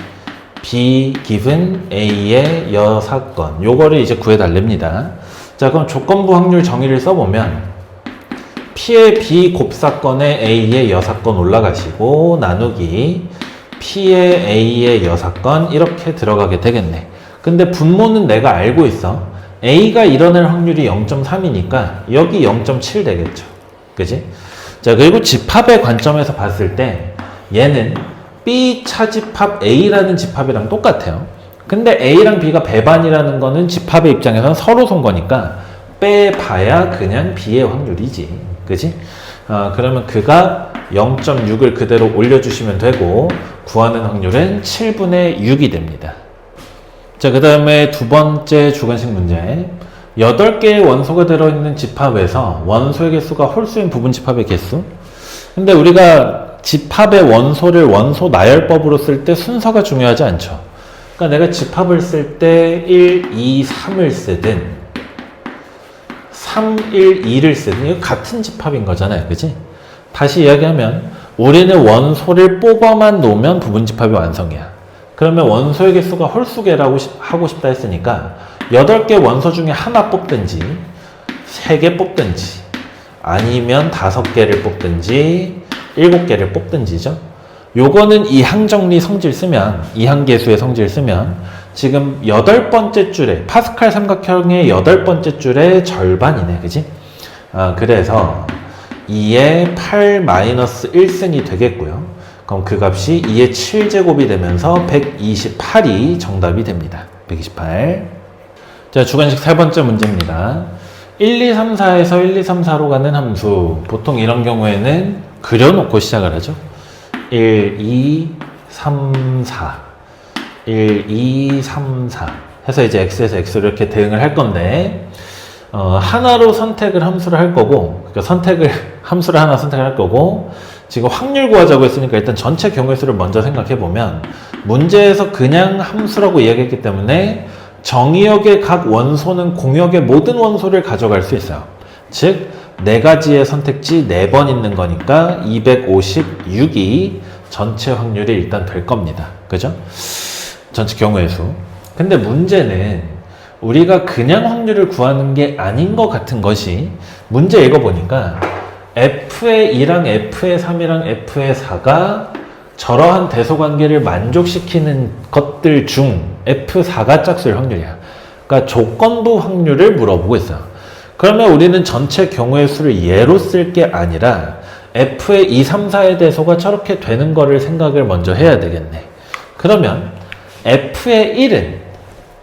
B given A의 여사건, 요거를 이제 구해달랍니다. 자, 그럼 조건부 확률 정의를 써보면 P의 B 곱사건에 A의 여사건 올라가시고 나누기 P의 A의 여사건 이렇게 들어가게 되겠네. 근데 분모는 내가 알고 있어. A가 일어날 확률이 0.3이니까 여기 0.7 되겠죠. 그지? 자, 그리고 집합의 관점에서 봤을 때 얘는 B 차집합 A라는 집합이랑 똑같아요. 근데 A랑 B가 배반이라는 거는 집합의 입장에서는 서로 선 거니까 빼봐야 그냥 B의 확률이지. 그지? 그러면 그가 0.6을 그대로 올려주시면 되고 구하는 확률은 7분의 6이 됩니다. 자, 그 다음에 두 번째 주관식 문제. 8개의 원소가 들어있는 집합에서 원소의 개수가 홀수인 부분 집합의 개수. 근데 우리가 집합의 원소를 원소 나열법으로 쓸 때 순서가 중요하지 않죠. 그러니까 내가 집합을 쓸 때 1, 2, 3을 쓰든 3, 1, 2를 쓰든 이거 같은 집합인 거잖아요. 그지? 다시 이야기하면 우리는 원소를 뽑아만 놓으면 부분 집합이 완성이야. 그러면 원소의 개수가 홀수계라고 하고 싶다 했으니까 8개 원소 중에 하나 뽑든지 3개 뽑든지 아니면 5개를 뽑든지 7개를 뽑든지죠. 요거는 이항정리 성질 쓰면, 이항계수의 성질 쓰면 지금 8번째 줄에 파스칼 삼각형의 8번째 줄의 절반이네. 그지? 그래서 2의 8-1승이 되겠고요. 그럼 그 값이 2의 7제곱이 되면서 128이 정답이 됩니다. 128. 자, 주관식 세 번째 문제입니다. 1, 2, 3, 4에서 1, 2, 3, 4로 가는 함수. 보통 이런 경우에는 그려놓고 시작을 하죠. 1, 2, 3, 4. 1, 2, 3, 4. 해서 이제 x에서 x로 이렇게 대응을 할 건데, 하나로 선택을 함수를 할 거고, 그러니까 함수를 하나 선택을 할 거고, 지금 확률 구하자고 했으니까 일단 전체 경우의 수를 먼저 생각해 보면, 문제에서 그냥 함수라고 이야기했기 때문에 정의역의 각 원소는 공역의 모든 원소를 가져갈 수 있어요. 즉, 4가지의 선택지 4번 있는 거니까 256이 전체 확률이 일단 될 겁니다. 그죠? 전체 경우의 수. 근데 문제는 우리가 그냥 확률을 구하는 게 아닌 것 같은 것이, 문제 읽어보니까 F의 2랑 F의 3이랑 F의 4가 저러한 대소관계를 만족시키는 것들 중 F4가 짝수일 확률이야. 그러니까 조건부 확률을 물어보고 있어요. 그러면 우리는 전체 경우의 수를 예로 쓸 게 아니라 F의 2, 3, 4의 대소가 저렇게 되는 거를 생각을 먼저 해야 되겠네. 그러면 F의 1은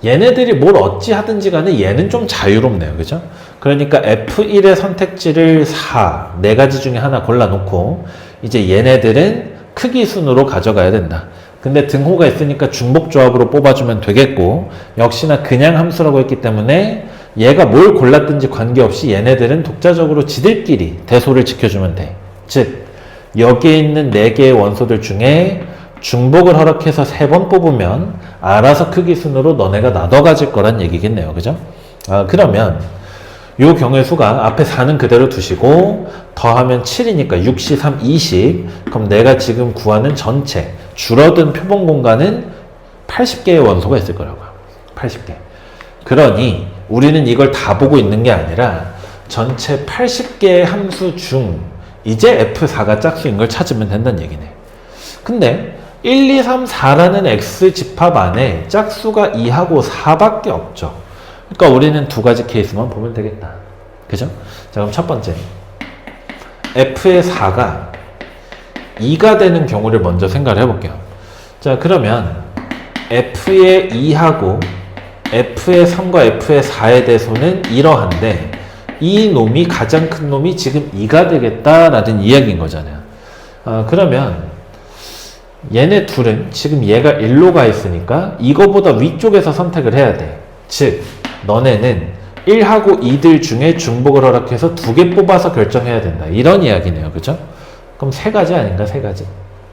얘네들이 뭘 어찌 하든지 간에 얘는 좀 자유롭네요. 그죠? 그러니까 F1의 선택지를 4, 네 가지 중에 하나 골라놓고 이제 얘네들은 크기 순으로 가져가야 된다. 근데 등호가 있으니까 중복조합으로 뽑아주면 되겠고 역시나 그냥 함수라고 했기 때문에 얘가 뭘 골랐든지 관계없이 얘네들은 독자적으로 지들끼리 대소를 지켜주면 돼. 즉 여기에 있는 4개의 원소들 중에 중복을 허락해서 3번 뽑으면 알아서 크기 순으로 너네가 나눠 가질 거란 얘기겠네요. 그죠? 그러면 요 경우의 수가 앞에 4는 그대로 두시고 더하면 7이니까 6, 3, 20. 그럼 내가 지금 구하는 전체 줄어든 표본 공간은 80개의 원소가 있을 거라고요. 80개. 그러니 우리는 이걸 다 보고 있는 게 아니라 전체 80개의 함수 중 이제 F4가 짝수인 걸 찾으면 된다는 얘기네. 근데 1, 2, 3, 4라는 X 집합 안에 짝수가 2하고 4밖에 없죠. 그러니까 우리는 두 가지 케이스만 보면 되겠다. 그죠? 자, 그럼 첫 번째. F의 4가 2가 되는 경우를 먼저 생각을 해볼게요. 자, 그러면 F의 2하고 F의 3과 F의 4의 대소는 이러한데 이 놈이 가장 큰 놈이 지금 2가 되겠다라는 이야기인 거잖아요. 그러면 얘네 둘은 지금 얘가 1로 가 있으니까 이거보다 위쪽에서 선택을 해야 돼. 즉 너네는 1하고 2들 중에 중복을 허락해서 2개 뽑아서 결정해야 된다. 이런 이야기네요. 그죠? 그럼 3가지 아닌가? 3가지.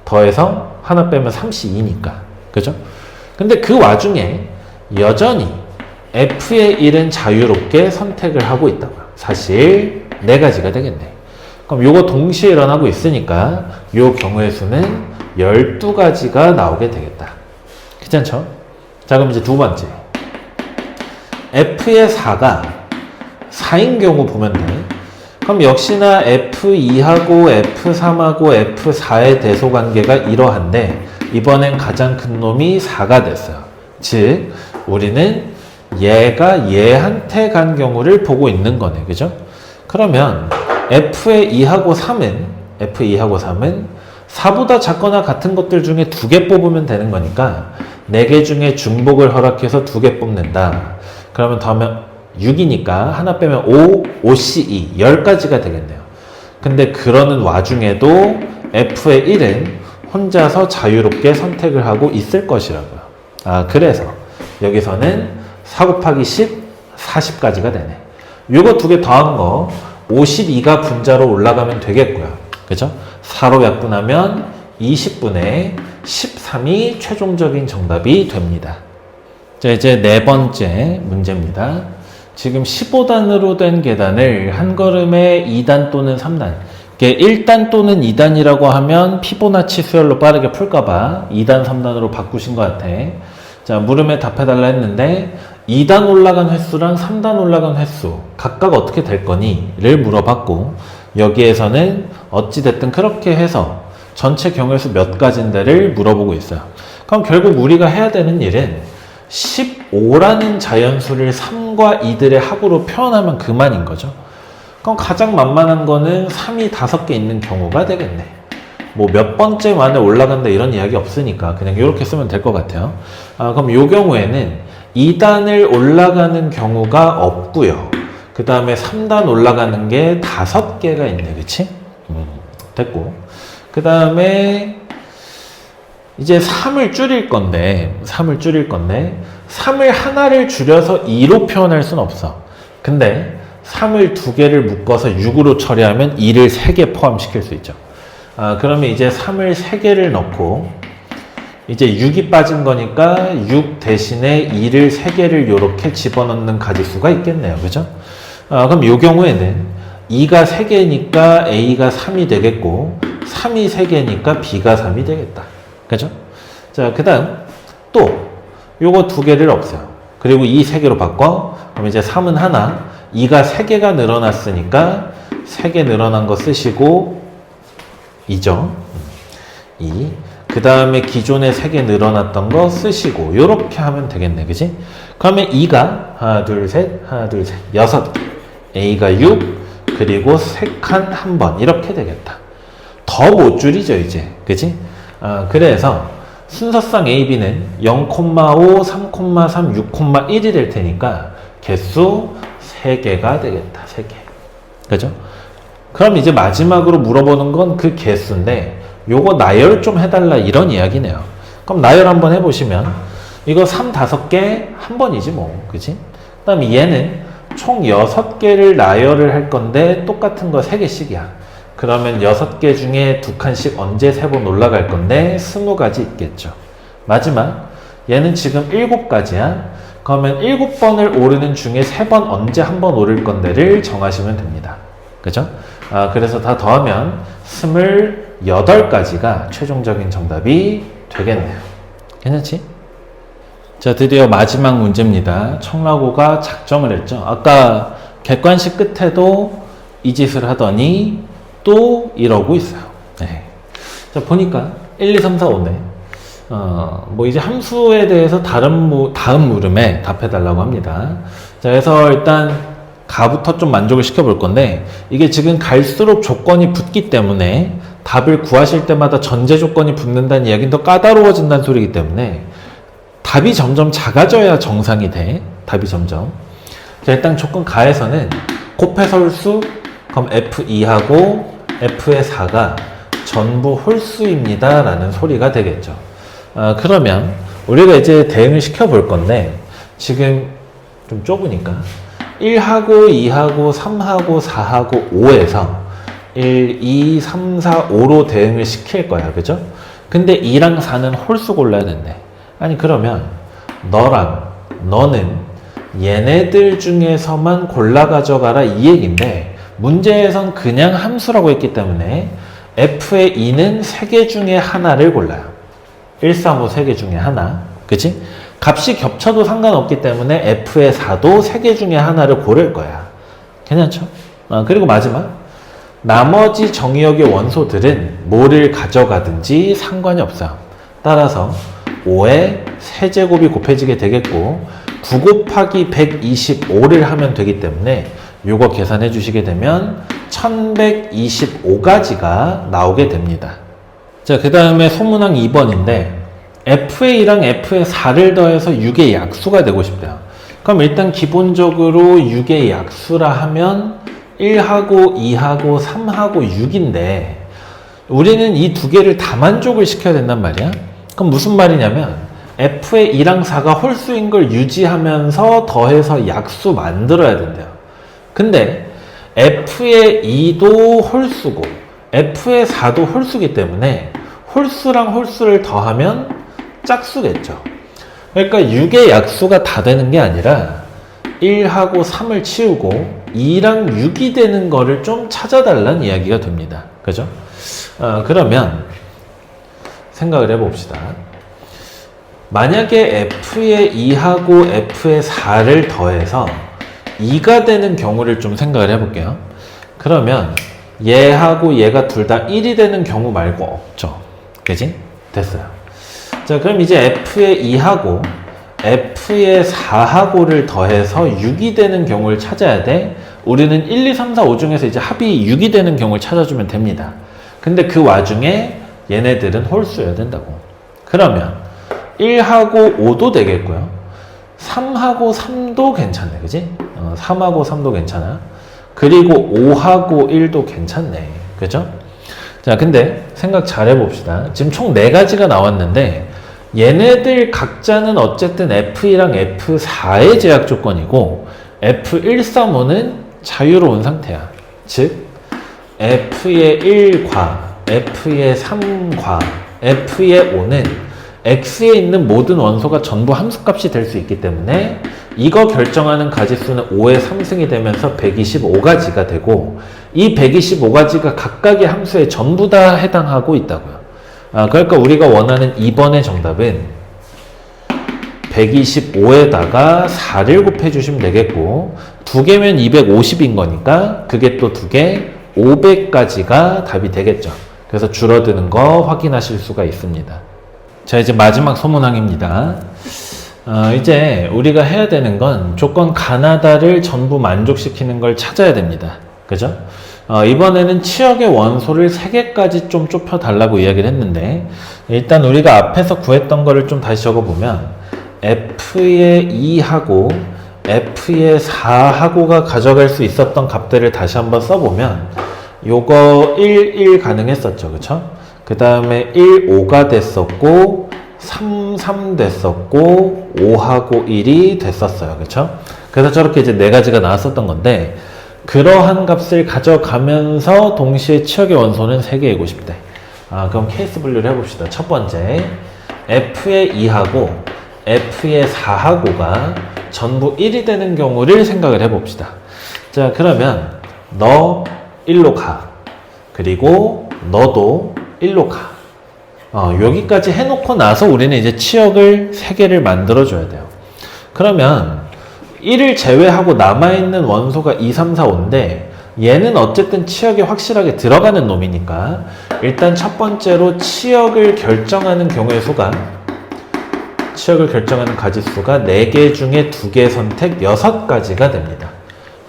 더해서 하나 빼면 32니까. 그죠? 근데 그 와중에 여전히 F의 1은 자유롭게 선택을 하고 있다고요. 사실 4가지가 되겠네. 그럼 요거 동시에 일어나고 있으니까 요 경우의 수는 12가지가 나오게 되겠다. 괜찮죠? 자, 그럼 이제 두 번째. F의 4가 4인 경우 보면 돼. 그럼 역시나 F2하고 F3하고 F4의 대소 관계가 이러한데 이번엔 가장 큰 놈이 4가 됐어요. 즉 우리는 얘가 얘한테 간 경우를 보고 있는 거네. 그죠? 그러면 F의 2하고 3은 4보다 작거나 같은 것들 중에 2개 뽑으면 되는 거니까 4개 중에 중복을 허락해서 2개 뽑는다. 그러면 더하면 6이니까 하나 빼면 5, 5C2, 10가지가 되겠네요. 근데 그러는 와중에도 F의 1은 혼자서 자유롭게 선택을 하고 있을 것이라고요. 그래서 여기서는 4 곱하기 10, 40까지가 되네. 요거 2개 더한 거 52가 분자로 올라가면 되겠고요. 그죠? 4로 약분하면 20분의 13이 최종적인 정답이 됩니다. 자, 이제 네 번째 문제입니다. 지금 15단으로 된 계단을 한 걸음에 2단 또는 3단. 이게 1단 또는 2단이라고 하면 피보나치 수열로 빠르게 풀까봐 2단, 3단으로 바꾸신 것 같아. 자, 물음에 답해달라 했는데 2단 올라간 횟수랑 3단 올라간 횟수 각각 어떻게 될 거니? 를 물어봤고 여기에서는 어찌됐든 그렇게 해서 전체 경우의 수 몇 가지인데를 물어보고 있어요. 그럼 결국 우리가 해야 되는 일은 15라는 자연수를 3과 2들의 합으로 표현하면 그만인 거죠. 그럼 가장 만만한 거는 3이 5개 있는 경우가 되겠네. 뭐 몇 번째 만에 올라간다 이런 이야기 없으니까 그냥 이렇게 쓰면 될 것 같아요. 그럼 이 경우에는 2단을 올라가는 경우가 없고요. 그 다음에 3단 올라가는 게 5개가 있네. 그치? 됐고. 그 다음에 이제 3을 줄일 건데 3을 하나를 줄여서 2로 표현할 수는 없어. 근데 3을 2개를 묶어서 6으로 처리하면 2를 3개 포함시킬 수 있죠. 그러면 이제 3을 3개를 넣고 이제 6이 빠진 거니까 6 대신에 2를 3개를 이렇게 집어넣는 가지수가 있겠네요. 그죠? 그럼 이 경우에는 2가 3개니까 A가 3이 되겠고 3이 3개니까 B가 3이 되겠다. 그죠? 자, 그 다음 또 요거 2개를 없애요. 그리고 2 3개로 바꿔. 그럼 이제 3은 하나, 2가 3개가 늘어났으니까 3개 늘어난 거 쓰시고 2죠. 2. 그 다음에 기존에 3개 늘어났던 거 쓰시고 요렇게 하면 되겠네. 그지? 그러면 2가 하나 둘 셋 6개, A가 6, 그리고 3칸 1번 이렇게 되겠다. 더 못 줄이죠 이제. 그지? 그래서 순서상 A, B는 0,5, 3,3, 6,1이 될 테니까 개수 3개가 되겠다. 3개. 그죠? 그럼 이제 마지막으로 물어보는 건 그 개수인데 요거 나열 좀 해달라 이런 이야기네요. 그럼 나열 한번 해보시면 이거 3, 5개 한 번이지 뭐. 그지? 그 다음에 얘는 총 6개를 나열을 할 건데 똑같은 거 3개씩이야. 그러면 6개 중에 2칸씩 언제 3번 올라갈 건데 20가지 있겠죠. 마지막 얘는 지금 7가지야. 그러면 7번을 오르는 중에 3번 언제 한 번 오를 건데를 정하시면 됩니다. 그죠? 그래서 다 더하면 28가지가 최종적인 정답이 되겠네요. 괜찮지? 자, 드디어 마지막 문제입니다. 청라고가 작정을 했죠. 아까 객관식 끝에도 이 짓을 하더니 또 이러고 있어요. 네. 자, 보니까 1, 2, 3, 4, 5네. 뭐 이제 함수에 대해서 다음 물음에 답해달라고 합니다. 자, 그래서 일단 가부터 좀 만족을 시켜볼 건데 이게 지금 갈수록 조건이 붙기 때문에 답을 구하실 때마다 전제 조건이 붙는다는 이야기는 더 까다로워진다는 소리이기 때문에 답이 점점 작아져야 정상이 돼. 답이 점점. 자, 일단 조건 가에서는 곱해서 홀수, 그럼 F2하고 F의 4가 전부 홀수입니다 라는 소리가 되겠죠. 그러면 우리가 이제 대응을 시켜볼 건데 지금 좀 좁으니까 1하고 2하고 3하고 4하고 5에서 1, 2, 3, 4, 5로 대응을 시킬 거야. 그죠? 근데 2랑 4는 홀수 골라야 된대. 아니 그러면 너는 얘네들 중에서만 골라 가져가라 이 얘기인데 문제에선 그냥 함수라고 했기 때문에 F의 2는 3개 중에 하나를 골라요. 1, 3, 5 3개 중에 하나. 그치? 값이 겹쳐도 상관없기 때문에 F의 4도 3개 중에 하나를 고를 거야. 괜찮죠? 그리고 마지막 나머지 정의역의 원소들은 뭐를 가져가든지 상관이 없어요. 따라서 5에 세제곱이 곱해지게 되겠고 9 곱하기 125를 하면 되기 때문에 요거 계산해 주시게 되면 1125가지가 나오게 됩니다. 자, 그 다음에 소문항 2번인데 F의 2랑 F의 4를 더해서 6의 약수가 되고 싶대요. 그럼 일단 기본적으로 6의 약수라 하면 1하고 2하고 3하고 6인데 우리는 이 두 개를 다 만족을 시켜야 된단 말이야. 그럼 무슨 말이냐면 F의 2랑 4가 홀수인 걸 유지하면서 더해서 약수 만들어야 된대요. 근데 F의 2도 홀수고 F의 4도 홀수기 때문에 홀수랑 홀수를 더하면 짝수겠죠. 그러니까 6의 약수가 다 되는 게 아니라 1하고 3을 치우고 2랑 6이 되는 거를 좀 찾아달라는 이야기가 됩니다. 그죠? 그러면 생각을 해봅시다. 만약에 F의 2하고 F의 4를 더해서 2가 되는 경우를 좀 생각을 해볼게요. 그러면 얘하고 얘가 둘 다 1이 되는 경우 말고 없죠. 그지? 됐어요. 자, 그럼 이제 F의 2하고 F의 4하고를 더해서 6이 되는 경우를 찾아야 돼. 우리는 1, 2, 3, 4, 5 중에서 이제 합이 6이 되는 경우를 찾아주면 됩니다. 근데 그 와중에 얘네들은 홀수여야 된다고. 그러면 1하고 5도 되겠고요. 3하고 3도 괜찮네. 그지? 3하고 3도 괜찮아. 그리고 5하고 1도 괜찮네. 그죠? 자, 근데 생각 잘 해봅시다. 지금 총 4가지가 나왔는데 얘네들 각자는 어쨌든 F2랑 F4의 제약 조건이고 F1, 3, 5는 자유로운 상태야. 즉 F의 1과 F의 3과 F의 5는 X에 있는 모든 원소가 전부 함수값이 될 수 있기 때문에 이거 결정하는 가지수는 5의 3승이 되면서 125가지가 되고 이 125가지가 각각의 함수에 전부 다 해당하고 있다고요. 그러니까 우리가 원하는 2번의 정답은 125에다가 4를 곱해주시면 되겠고 2개면 250인 거니까 그게 또 2개 500까지가 답이 되겠죠. 그래서 줄어드는 거 확인하실 수가 있습니다. 자, 이제 마지막 소문항입니다. 이제 우리가 해야 되는 건 조건 가나다를 전부 만족시키는 걸 찾아야 됩니다. 그죠? 이번에는 치역의 원소를 3개까지 좀 좁혀 달라고 이야기를 했는데 일단 우리가 앞에서 구했던 거를 좀 다시 적어보면 F의 2하고 f의 4하고가 가져갈 수 있었던 값들을 다시 한번 써보면 요거 1, 1 가능했었죠. 그쵸? 그 다음에 1, 5가 됐었고 3, 3 됐었고 5하고 1이 됐었어요. 그쵸? 그래서 저렇게 이제 네 가지가 나왔었던 건데 그러한 값을 가져가면서 동시에 치역의 원소는 3개이고 싶대. 그럼 케이스 분류를 해봅시다. 첫 번째, f의 2하고 f의 4하고가 전부 1이 되는 경우를 생각을 해봅시다. 자, 그러면 너 1로 가. 그리고 너도 1로 가. 여기까지 해놓고 나서 우리는 이제 치역을 3개를 만들어줘야 돼요. 그러면 1을 제외하고 남아있는 원소가 2, 3, 4, 5인데 얘는 어쨌든 치역에 확실하게 들어가는 놈이니까 일단 첫 번째로 치역을 결정하는 경우의 수가 치역을 결정하는 가지수가 4개 중에 2개 선택 6가지가 됩니다.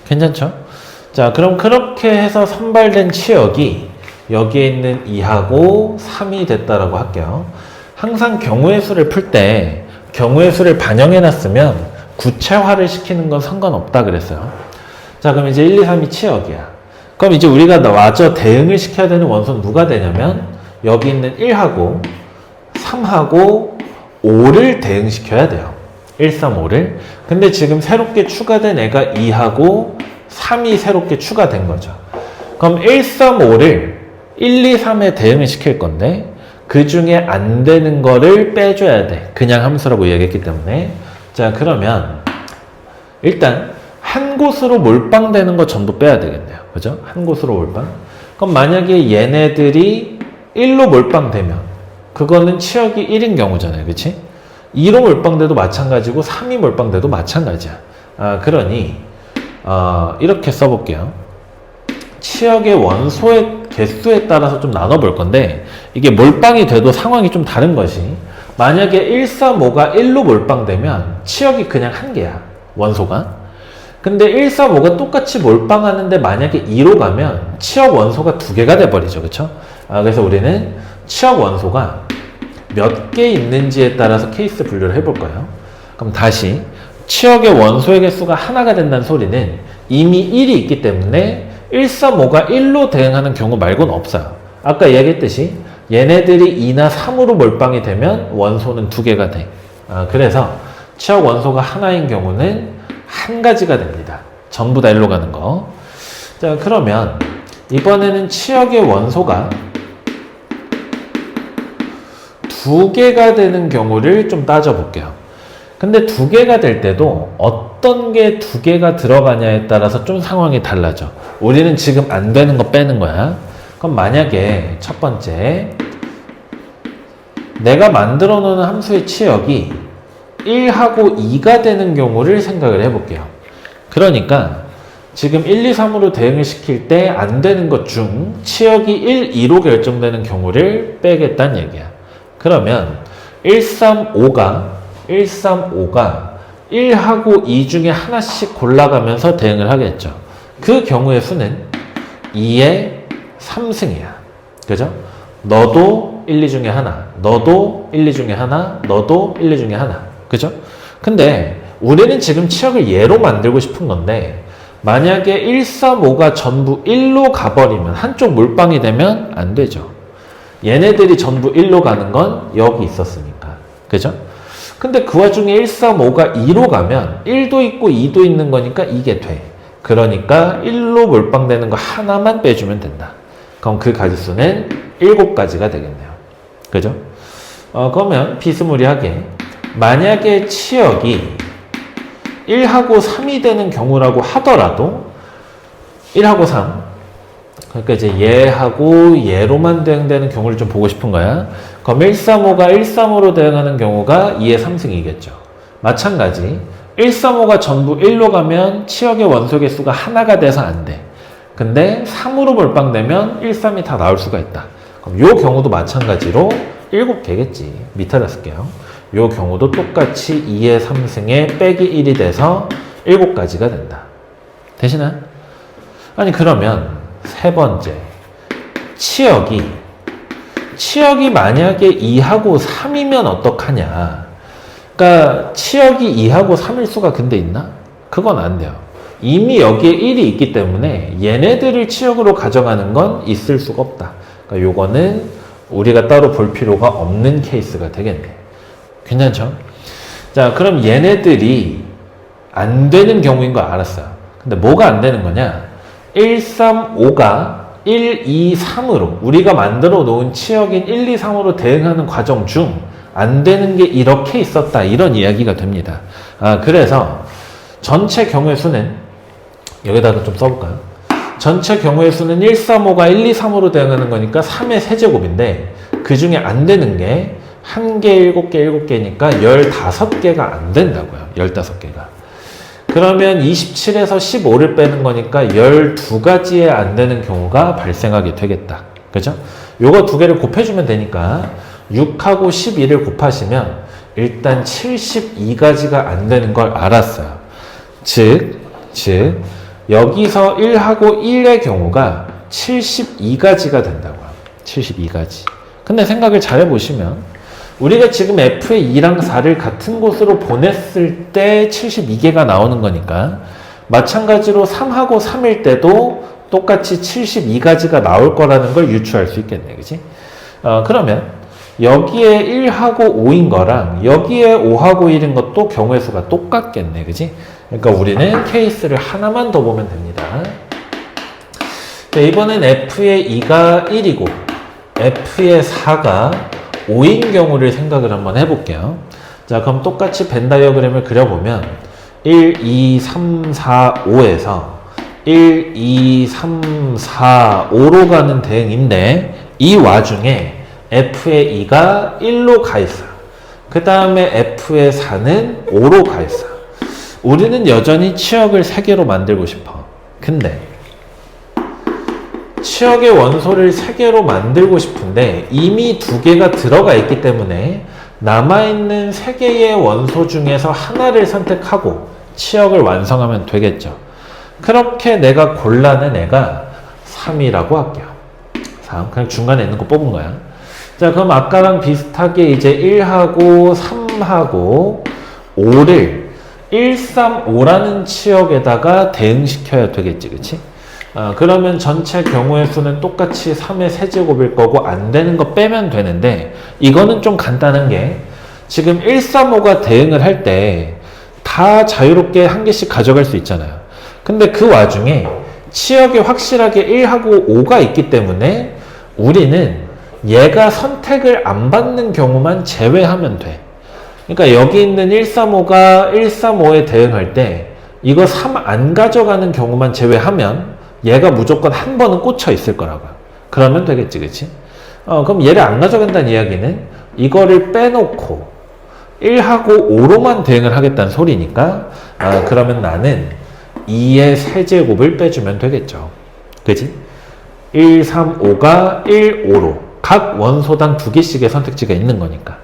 괜찮죠? 자, 그럼 그렇게 해서 선발된 치역이 여기에 있는 2하고 3이 됐다라고 할게요. 항상 경우의 수를 풀 때 경우의 수를 반영해 놨으면 구체화를 시키는 건 상관없다 그랬어요. 자, 그럼 이제 1, 2, 3이 치역이야. 그럼 이제 우리가 마저 대응을 시켜야 되는 원소는 누가 되냐면 여기 있는 1하고 3하고 5를 대응시켜야 돼요. 1, 3, 5를. 근데 지금 새롭게 추가된 애가 2하고 3이 새롭게 추가된 거죠. 그럼 1, 3, 5를 1, 2, 3에 대응을 시킬 건데 그 중에 안 되는 거를 빼줘야 돼. 그냥 함수라고 이야기했기 때문에. 자, 그러면 일단 한 곳으로 몰빵되는 거 전부 빼야 되겠네요. 그죠? 한 곳으로 몰빵. 그럼 만약에 얘네들이 1로 몰빵되면 그거는 치역이 1인 경우잖아요. 그치? 2로 몰빵돼도 마찬가지고 3이 몰빵돼도 마찬가지야. 그러니 이렇게 써볼게요. 치역의 원소의 개수에 따라서 좀 나눠볼 건데 이게 몰빵이 돼도 상황이 좀 다른 것이 만약에 1, 3, 5가 1로 몰빵되면 치역이 그냥 한 개야. 원소가. 근데 1, 3, 5가 똑같이 몰빵하는데 만약에 2로 가면 치역 원소가 2개가 돼버리죠. 그쵸? 그래서 우리는 치역 원소가 몇 개 있는지에 따라서 케이스 분류를 해볼 거예요. 그럼 다시 치역의 원소의 개수가 하나가 된다는 소리는 이미 1이 있기 때문에 1, 3, 5가 1로 대응하는 경우 말고는 없어요. 아까 이야기했듯이 얘네들이 2나 3으로 몰빵이 되면 원소는 2개가 돼. 그래서 치역 원소가 하나인 경우는 한 가지가 됩니다. 전부 다 1로 가는 거. 자, 그러면 이번에는 치역의 원소가 2개가 되는 경우를 좀 따져볼게요. 근데 2개가 될 때도 어떤 게 2개가 들어가냐에 따라서 좀 상황이 달라져. 우리는 지금 안 되는 거 빼는 거야. 그럼 만약에 첫 번째 내가 만들어 놓은 함수의 치역이 1하고 2가 되는 경우를 생각을 해볼게요. 그러니까 지금 1, 2, 3으로 대응을 시킬 때 안 되는 것 중 치역이 1, 2로 결정되는 경우를 빼겠다는 얘기야. 그러면 1, 3, 5가 1하고 2 중에 하나씩 골라가면서 대응을 하겠죠. 그 경우의 수는 2의 3승이야. 그죠? 너도 1, 2 중에 하나, 너도 1, 2 중에 하나, 너도 1, 2 중에 하나. 그죠? 근데 우리는 지금 치역을 얘로 만들고 싶은 건데 만약에 1, 3, 5가 전부 1로 가버리면 한쪽 몰빵이 되면 안 되죠. 얘네들이 전부 1로 가는 건 여기 있었으니까. 그죠? 근데 그 와중에 1, 3, 5가 2로 가면 1도 있고 2도 있는 거니까 이게 돼. 그러니까 1로 몰빵되는 거 하나만 빼주면 된다. 그럼 그 가지수는 7가지가 되겠네요. 그죠? 그러면 비스무리하게 만약에 치역이 1하고 3이 되는 경우라고 하더라도 1하고 3 그러니까 이제 얘하고 얘로만 대응되는 경우를 좀 보고 싶은 거야. 그럼 1, 3, 5가 1, 3, 5로 대응하는 경우가 2의 3승이겠죠. 마찬가지 1, 3, 5가 전부 1로 가면 치역의 원소 개수가 하나가 돼서 안 돼. 근데 3으로 몰빵되면 1, 3이 다 나올 수가 있다. 그럼 요 경우도 마찬가지로 7개겠지. 밑에다 쓸게요. 요 경우도 똑같이 2의 3승에 빼기 1이 돼서 7가지가 된다. 되시나? 아니 그러면 세 번째 치역이 만약에 2하고 3이면 어떡하냐. 그러니까 치역이 2하고 3일 수가 근데 있나? 그건 안 돼요. 이미 여기에 1이 있기 때문에 얘네들을 치역으로 가져가는 건 있을 수가 없다. 그러니까 요거는 우리가 따로 볼 필요가 없는 케이스가 되겠네. 괜찮죠? 자, 그럼 얘네들이 안 되는 경우인 거 알았어요. 근데 뭐가 안 되는 거냐? 1, 3, 5가 1, 2, 3으로 우리가 만들어 놓은 치역인 1, 2, 3으로 대응하는 과정 중 안 되는 게 이렇게 있었다. 이런 이야기가 됩니다. 그래서 전체 경우의 수는 여기다가 좀 써볼까요? 전체 경우의 수는 1, 3, 5가 1, 2, 3으로 대응하는 거니까 3의 세제곱인데 그 중에 안 되는 게 1개, 7개, 7개니까 15개가 안 된다고요. 15개가. 그러면 27에서 15를 빼는 거니까 12가지에 안 되는 경우가 발생하게 되겠다. 그죠? 요거 두 개를 곱해주면 되니까 6하고 12를 곱하시면 일단 72가지가 안 되는 걸 알았어요. 즉, 여기서 1하고 1의 경우가 72가지가 된다고요. 72가지. 근데 생각을 잘 해보시면 우리가 지금 F의 2랑 4를 같은 곳으로 보냈을 때 72개가 나오는 거니까 마찬가지로 3하고 3일 때도 똑같이 72가지가 나올 거라는 걸 유추할 수 있겠네. 그치? 그러면 여기에 1하고 5인 거랑 여기에 5하고 1인 것도 경우의 수가 똑같겠네. 그치? 그러니까 우리는 케이스를 하나만 더 보면 됩니다. 자, 이번엔 F의 2가 1이고 F의 4가 5인 경우를 생각을 한번 해볼게요. 자, 그럼 똑같이 벤 다이어그램을 그려보면 1, 2, 3, 4, 5에서 1, 2, 3, 4, 5로 가는 대응인데 이 와중에 F의 2가 1로 가 있어요. 그 다음에 F의 4는 5로 가 있어요. 우리는 여전히 치역을 3개로 만들고 싶어. 근데 치역의 원소를 3개로 만들고 싶은데 이미 2개가 들어가 있기 때문에 남아있는 3개의 원소 중에서 하나를 선택하고 치역을 완성하면 되겠죠. 그렇게 내가 골라낸 애가 3이라고 할게요. 3. 그냥 중간에 있는 거 뽑은 거야. 자, 그럼 아까랑 비슷하게 이제 1하고 3하고 5를 1, 3, 5라는 치역에다가 대응시켜야 되겠지. 그치? 그러면 전체 경우의 수는 똑같이 3의 세제곱일 거고 안 되는 거 빼면 되는데 이거는 좀 간단한 게 지금 1, 3, 5가 대응을 할 때 다 자유롭게 한 개씩 가져갈 수 있잖아요. 근데 그 와중에 치역에 확실하게 1하고 5가 있기 때문에 우리는 얘가 선택을 안 받는 경우만 제외하면 돼. 그러니까 여기 있는 135가 135에 대응할 때 이거 3 안 가져가는 경우만 제외하면 얘가 무조건 한 번은 꽂혀 있을 거라고요. 그러면 되겠지, 그치? 그럼 얘를 안 가져간다는 이야기는 이거를 빼놓고 1하고 5로만 대응을 하겠다는 소리니까 그러면 나는 2의 세제곱을 빼주면 되겠죠. 그치? 1, 3, 5가 1, 5로 각 원소당 2개씩의 선택지가 있는 거니까.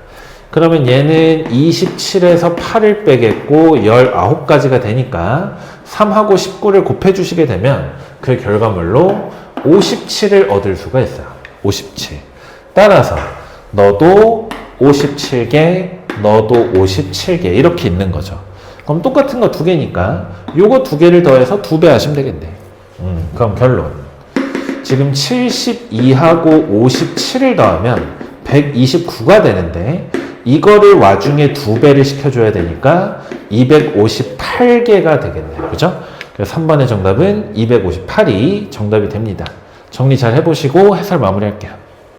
그러면 얘는 27에서 8을 빼겠고 19가지가 되니까 3하고 19를 곱해주시게 되면 그 결과물로 57을 얻을 수가 있어요. 57. 따라서 너도 57개, 너도 57개 이렇게 있는 거죠. 그럼 똑같은 거 2개니까 요거 2개를 더해서 2배 하시면 되겠네. 그럼 결론. 지금 72하고 57을 더하면 129가 되는데 이거를 와중에 2배를 시켜줘야 되니까 258개가 되겠네요. 그죠? 그래서 3번의 정답은 258이 정답이 됩니다. 정리 잘 해보시고 해설 마무리할게요.